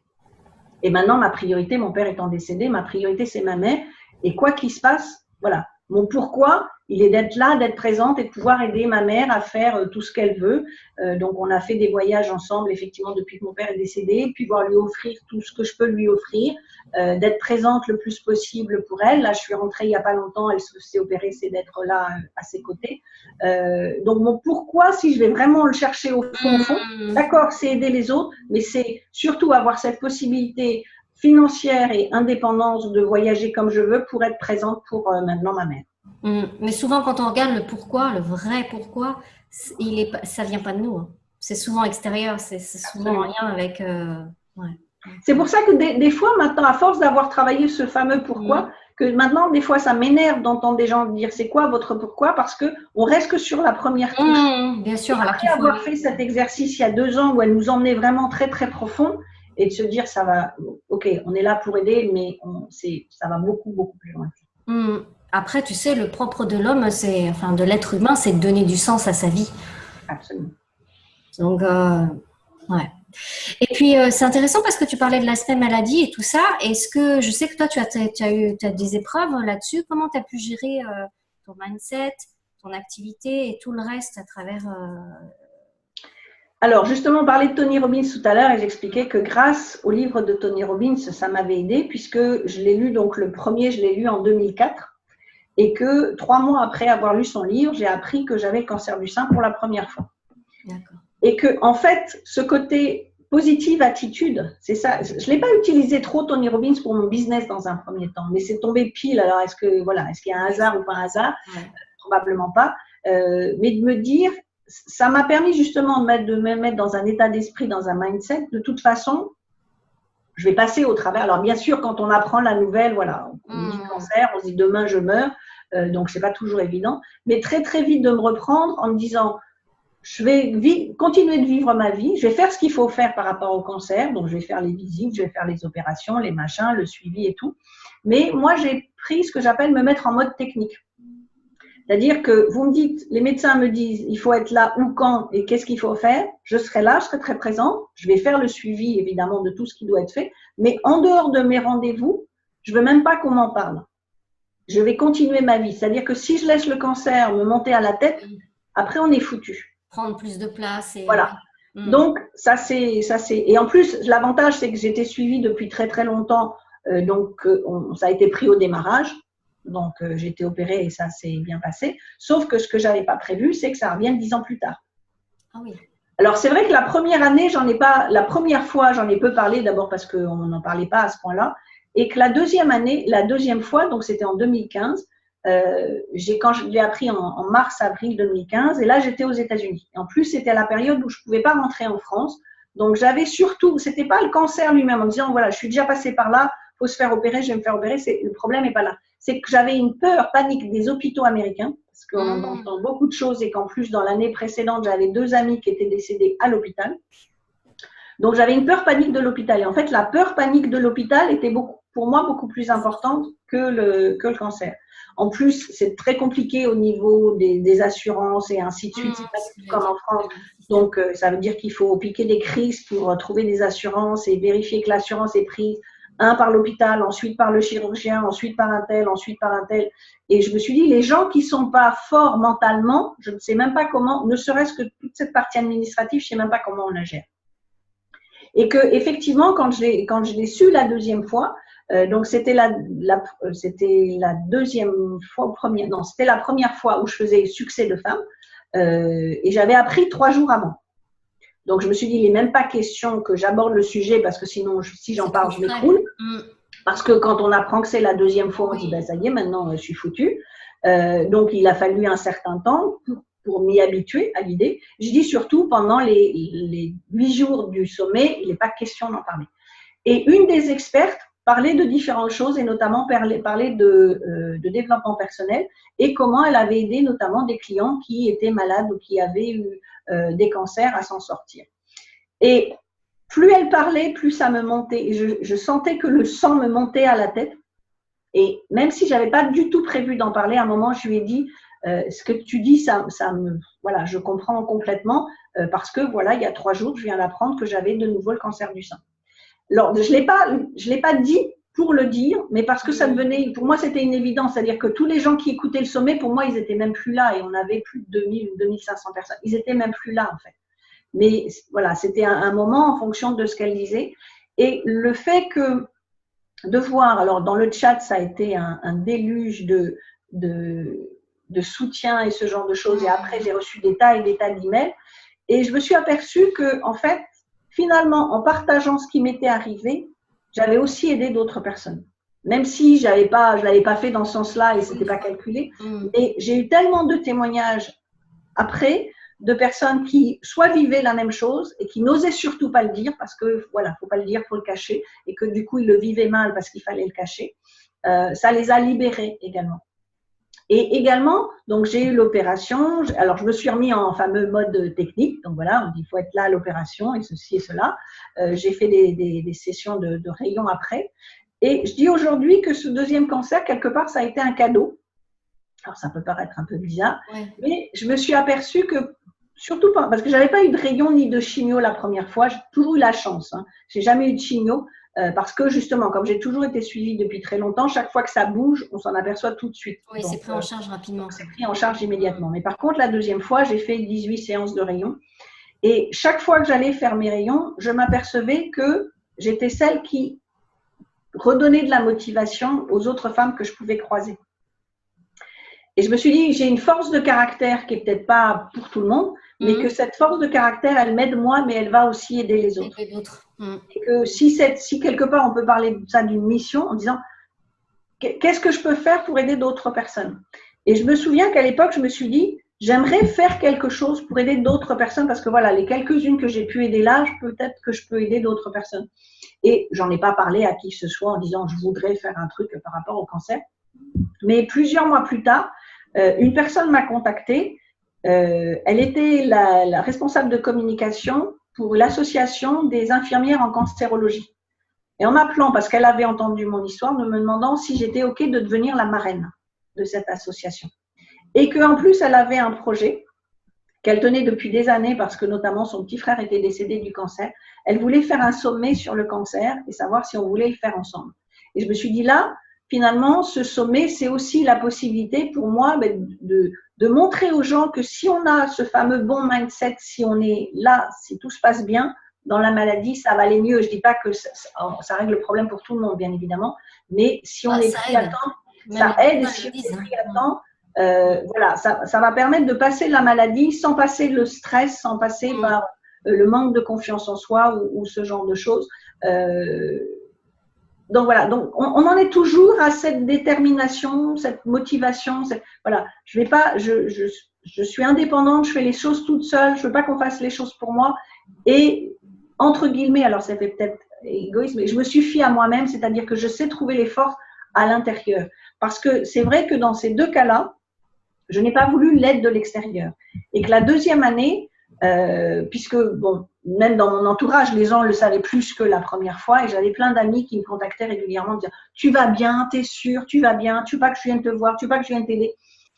Et maintenant, ma priorité, mon père étant décédé, ma priorité, c'est ma mère. Et quoi qu'il se passe, voilà. Mon pourquoi, il est d'être là, d'être présente et de pouvoir aider ma mère à faire tout ce qu'elle veut. Donc, on a fait des voyages ensemble, effectivement, depuis que mon père est décédé, puis pouvoir lui offrir tout ce que je peux lui offrir, d'être présente le plus possible pour elle. Là, je suis rentrée il n'y a pas longtemps, elle s'est opérée, c'est d'être là à ses côtés. Donc, mon pourquoi, si je vais vraiment le chercher au fond, d'accord, c'est aider les autres, mais c'est surtout avoir cette possibilité financière et indépendance de voyager comme je veux pour être présente pour maintenant ma mère. Mais souvent, quand on regarde le pourquoi, le vrai pourquoi, ça vient pas de nous. Hein. C'est souvent extérieur, c'est souvent en lien avec… ouais. C'est pour ça que des fois, maintenant, à force d'avoir travaillé ce fameux pourquoi, que maintenant, des fois, ça m'énerve d'entendre des gens dire c'est quoi votre pourquoi, parce qu'on reste que sur la première touche. Bien sûr. Après avoir fait cet exercice il y a 2 ans où elle nous emmenait vraiment très, très profond, et de se dire, ça va, ok, on est là pour aider, mais ça va beaucoup, beaucoup plus loin. Après, tu sais, le propre de l'homme, enfin de l'être humain, c'est de donner du sens à sa vie. Absolument. Donc, ouais. Et puis, c'est intéressant parce que tu parlais de l'aspect maladie et tout ça. Est-ce que, je sais que toi, tu as des épreuves là-dessus. Comment tu as pu gérer ton mindset, ton activité et tout le reste à travers… Alors, justement, on parlait de Tony Robbins tout à l'heure et j'expliquais que grâce au livre de Tony Robbins, ça m'avait aidé puisque je l'ai lu, donc le premier, je l'ai lu en 2004 et que 3 mois après avoir lu son livre, j'ai appris que j'avais le cancer du sein pour la première fois. D'accord. Et que, en fait, ce côté positive attitude, c'est ça. Je ne l'ai pas utilisé trop, Tony Robbins, pour mon business dans un premier temps, mais c'est tombé pile. Alors, est-ce qu'il y a un hasard ou pas un hasard? Probablement pas. Mais de me dire, ça m'a permis justement de me mettre dans un état d'esprit, dans un mindset. De toute façon, je vais passer au travers. Alors, bien sûr, quand on apprend la nouvelle, voilà, on dit cancer, on se dit demain je meurs. Donc, c'est pas toujours évident. Mais très, très vite de me reprendre en me disant, je vais continuer de vivre ma vie. Je vais faire ce qu'il faut faire par rapport au cancer. Donc, je vais faire les visites, je vais faire les opérations, les machins, le suivi et tout. Mais moi, j'ai pris ce que j'appelle me mettre en mode technique. C'est-à-dire que vous me dites, les médecins me disent, il faut être là ou quand et qu'est-ce qu'il faut faire. Je serai là, je serai très présent. Je vais faire le suivi, évidemment, de tout ce qui doit être fait. Mais en dehors de mes rendez-vous, je ne veux même pas qu'on m'en parle. Je vais continuer ma vie. C'est-à-dire que si je laisse le cancer me monter à la tête, après, on est foutu. Prendre plus de place. Voilà. Donc, ça c'est… Et en plus, l'avantage, c'est que j'étais suivie depuis très, très longtemps. Donc, ça a été pris au démarrage. Donc, j'ai été opérée et ça s'est bien passé. Sauf que ce que je n'avais pas prévu, c'est que ça revienne 10 ans plus tard. Ah oui. Alors, c'est vrai que la première année, la première fois, j'en ai peu parlé, d'abord parce qu'on n'en parlait pas à ce point-là. Et que la deuxième année, la deuxième fois, donc c'était en 2015, quand je l'ai appris en mars-avril 2015, et là, j'étais aux États-Unis. En plus, c'était la période où je ne pouvais pas rentrer en France. Donc, j'avais surtout, ce n'était pas le cancer lui-même, en me disant, voilà, je suis déjà passée par là, il faut se faire opérer, je vais me faire opérer. Le problème n'est pas là. C'est que j'avais une peur panique des hôpitaux américains, parce qu'on entend beaucoup de choses, et qu'en plus, dans l'année précédente, j'avais 2 amis qui étaient décédés à l'hôpital. Donc, j'avais une peur panique de l'hôpital. Et en fait, la peur panique de l'hôpital était pour moi beaucoup plus importante que le cancer. En plus, c'est très compliqué au niveau des assurances et ainsi de suite. C'est pas du tout comme en France. Donc, ça veut dire qu'il faut piquer des crises pour trouver des assurances et vérifier que l'assurance est prise, un par l'hôpital, ensuite par le chirurgien, ensuite par un tel, ensuite par un tel. Et je me suis dit, les gens qui sont pas forts mentalement, je ne sais même pas comment, ne serait-ce que toute cette partie administrative, je sais même pas comment on la gère. Et que effectivement, quand je l'ai su la deuxième fois, donc c'était la deuxième fois, c'était la première fois où je faisais succès de femme, et j'avais appris 3 jours avant. Donc je me suis dit, il n'est même pas question que j'aborde le sujet parce que sinon, si j'en parle, je m'écroule. Parce que quand on apprend que c'est la deuxième fois, on dit, ben ça y est, maintenant je suis foutue. Donc il a fallu un certain temps pour m'y habituer à l'idée. Je dis surtout pendant les 8 jours du sommet, il n'est pas question d'en parler. Et une des expertes parlait de différentes choses et notamment parlait de développement personnel et comment elle avait aidé notamment des clients qui étaient malades ou qui avaient eu des cancers à s'en sortir. Et plus elle parlait, plus ça me montait. Je sentais que le sang me montait à la tête. Et même si je n'avais pas du tout prévu d'en parler, à un moment, je lui ai dit, ce que tu dis, voilà, je comprends complètement parce que voilà, il y a 3 jours, je viens d'apprendre que j'avais de nouveau le cancer du sein. Alors, je l'ai pas dit pour le dire, mais parce que ça devenait, pour moi, c'était une évidence. C'est-à-dire que tous les gens qui écoutaient le sommet, pour moi, ils étaient même plus là et on avait plus de 2000 ou 2500 personnes. Ils étaient même plus là, en fait. Mais voilà, c'était un moment en fonction de ce qu'elle disait. Et le fait de voir, alors dans le chat, ça a été un déluge de soutien et ce genre de choses. Et après, j'ai reçu des tas et des tas d'emails. Et je me suis aperçue que, en fait, finalement, en partageant ce qui m'était arrivé, j'avais aussi aidé d'autres personnes. Même si je ne l'avais pas fait dans ce sens-là et ce n'était pas calculé. Mais j'ai eu tellement de témoignages après de personnes qui soit vivaient la même chose et qui n'osaient surtout pas le dire parce que, voilà, faut pas le dire, faut le cacher et que du coup, ils le vivaient mal parce qu'il fallait le cacher. Ça les a libérés également. Et également, donc j'ai eu l'opération. Alors, je me suis remis en fameux mode technique. Donc voilà, on dit il faut être là à l'opération et ceci et cela. J'ai fait des sessions de rayons après. Et je dis aujourd'hui que ce deuxième cancer, quelque part, ça a été un cadeau. Alors, ça peut paraître un peu bizarre, mais je me suis aperçue que, surtout parce que je n'avais pas eu de rayon ni de chimio la première fois, j'ai toujours eu la chance. Hein. Je n'ai jamais eu de chimio parce que, justement, comme j'ai toujours été suivie depuis très longtemps, chaque fois que ça bouge, on s'en aperçoit tout de suite. Oui, c'est pris en charge rapidement. C'est pris en charge immédiatement. Mais par contre, la deuxième fois, j'ai fait 18 séances de rayons. Et chaque fois que j'allais faire mes rayons, je m'apercevais que j'étais celle qui redonnait de la motivation aux autres femmes que je pouvais croiser. Et je me suis dit, j'ai une force de caractère qui n'est peut-être pas pour tout le monde, mais que cette force de caractère, elle m'aide moi, mais elle va aussi aider les autres. Et que si quelque part, on peut parler de ça d'une mission en disant, qu'est-ce que je peux faire pour aider d'autres personnes? Et je me souviens qu'à l'époque, je me suis dit, j'aimerais faire quelque chose pour aider d'autres personnes parce que voilà, les quelques-unes que j'ai pu aider là, peut-être que je peux aider d'autres personnes. Et j'en ai pas parlé à qui que ce soit en disant, je voudrais faire un truc par rapport au cancer. Mais plusieurs mois plus tard, une personne m'a contactée. Elle était la responsable de communication pour l'association des infirmières en cancérologie. Et en m'appelant, parce qu'elle avait entendu mon histoire, me demandant si j'étais OK de devenir la marraine de cette association. Et qu'en plus, elle avait un projet qu'elle tenait depuis des années, parce que notamment son petit frère était décédé du cancer. Elle voulait faire un sommet sur le cancer et savoir si on voulait le faire ensemble. Et je me suis dit là, finalement, ce sommet, c'est aussi la possibilité pour moi de montrer aux gens que si on a ce fameux bon mindset, si on est là, si tout se passe bien, dans la maladie, ça va aller mieux. Je ne dis pas que ça règle le problème pour tout le monde, bien évidemment, mais si on est pris à temps, ça aide. Et si on est pris à temps, voilà, ça va permettre de passer la maladie sans passer le stress, sans passer par le manque de confiance en soi ou ce genre de choses. Donc voilà, donc on en est toujours à cette détermination, cette motivation. Voilà, je vais pas, je suis indépendante, je fais les choses toute seule, je veux pas qu'on fasse les choses pour moi. Et entre guillemets, alors ça fait peut-être égoïste, mais je me suffis à moi-même, c'est-à-dire que je sais trouver les forces à l'intérieur. Parce que c'est vrai que dans ces deux cas-là, je n'ai pas voulu l'aide de l'extérieur. Et que la deuxième année, puisque bon, même dans mon entourage, les gens le savaient plus que la première fois, et j'avais plein d'amis qui me contactaient régulièrement, dire tu vas bien, t'es sûr, tu vas bien, tu veux pas que je vienne te voir, tu veux pas que je vienne t'aider.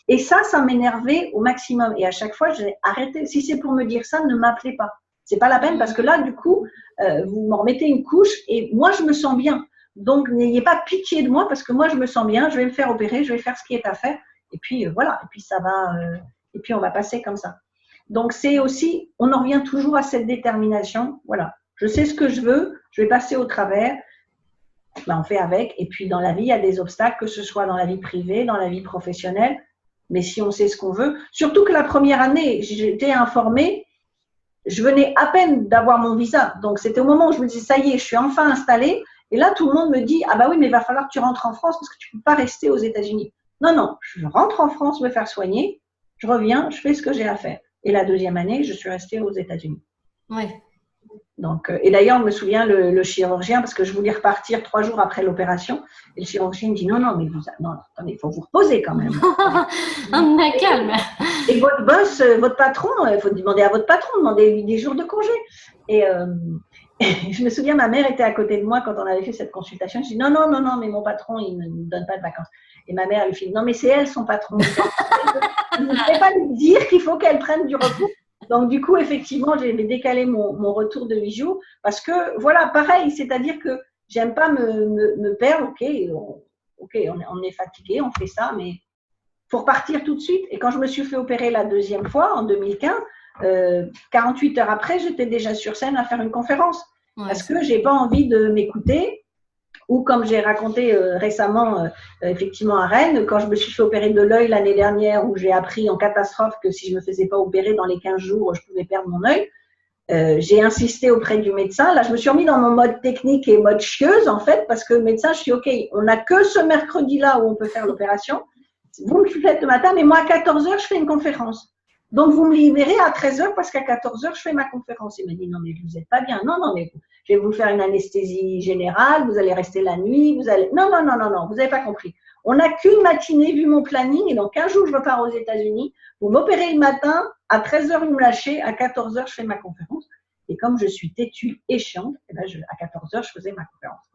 Et ça m'énervait au maximum. Et à chaque fois, j'ai arrêté. Si c'est pour me dire ça, ne m'appelez pas. C'est pas la peine parce que là, du coup, vous m'en remettez une couche et moi, je me sens bien. Donc, n'ayez pas pitié de moi parce que moi, je me sens bien. Je vais me faire opérer, je vais faire ce qui est à faire. Et puis, voilà. Et puis, ça va. Et puis, on va passer comme ça. Donc, c'est aussi, on en revient toujours à cette détermination. Voilà. Je sais ce que je veux. Je vais passer au travers. Ben, on fait avec. Et puis, dans la vie, il y a des obstacles, que ce soit dans la vie privée, dans la vie professionnelle. Mais si on sait ce qu'on veut, surtout que la première année, j'étais informée, je venais à peine d'avoir mon visa. Donc, c'était au moment où je me disais, ça y est, je suis enfin installée. Et là, tout le monde me dit, ah bah oui, mais il va falloir que tu rentres en France parce que tu ne peux pas rester aux États-Unis. Non, non, je rentre en France me faire soigner, je reviens, je fais ce que j'ai à faire. Et la deuxième année, je suis restée aux États-Unis. Oui. Donc, et d'ailleurs, je me souviens, le chirurgien, parce que je voulais repartir 3 jours après l'opération, et le chirurgien me dit, non, non, mais non, attendez, il faut vous reposer quand même. Calme. Et votre boss, votre patron, il faut demander à votre patron, demander des jours de congé. Et je me souviens, ma mère était à côté de moi quand on avait fait cette consultation. Je dis non, non, non, non, mais mon patron, il ne me donne pas de vacances. Et ma mère, elle lui fait non, mais c'est elle son patron. Je ne pouvais pas lui dire qu'il faut qu'elle prenne du repos. Donc, du coup, effectivement, j'ai décalé mon retour de 8 jours parce que, voilà, pareil, c'est-à-dire que j'aime pas me perdre. Ok, on est fatigué, on fait ça, mais faut repartir tout de suite. Et quand je me suis fait opérer la deuxième fois, en 2015, 48 heures après, j'étais déjà sur scène à faire une conférence. Ouais, parce que j'ai pas envie de m'écouter. Ou comme j'ai raconté récemment, effectivement à Rennes, quand je me suis fait opérer de l'œil l'année dernière, où j'ai appris en catastrophe que si je me faisais pas opérer dans les 15 jours, je pouvais perdre mon œil. J'ai insisté auprès du médecin. Là, je me suis remis dans mon mode technique et mode chieuse, en fait, parce que le médecin, je suis OK, on n'a que ce mercredi-là où on peut faire l'opération. Vous me faites le matin, mais moi, à 14 heures, je fais une conférence. Donc, vous me libérez à 13 heures parce qu'à 14 heures, je fais ma conférence. Il m'a dit, non, mais vous n'êtes pas bien. Non, non, mais je vais vous faire une anesthésie générale, vous allez rester la nuit, vous allez… Non, non, non, non, non, vous n'avez pas compris. On n'a qu'une matinée vu mon planning et dans 15 jours, je repars aux États-Unis. Vous m'opérez le matin, à 13 heures, vous me lâchez, à 14 heures, je fais ma conférence. Et comme je suis têtue et chiante, eh ben à 14 heures, je faisais ma conférence.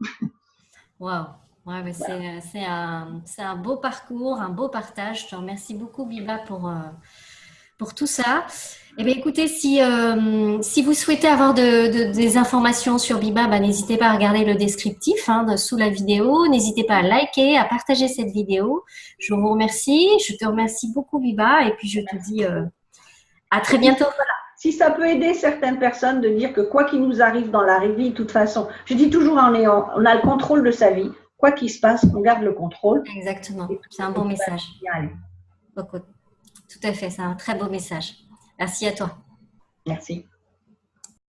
Waouh! Ouais, mais voilà. C'est un beau parcours, un beau partage. Je te remercie beaucoup, Biba, pour tout ça. Eh bien, écoutez, si vous souhaitez avoir des informations sur Biba, n'hésitez pas à regarder le descriptif sous la vidéo. N'hésitez pas à liker, à partager cette vidéo. Je vous remercie. Je te remercie beaucoup, Biba. Et puis, je te dis à très bientôt. Voilà. Si ça peut aider certaines personnes de dire que quoi qu'il nous arrive dans la vie, de toute façon, je dis toujours, on a le contrôle de sa vie. Quoi qu'il se passe, on garde le contrôle. Exactement. C'est un bon message. Tout à fait, c'est un très beau message. Merci à toi. Merci.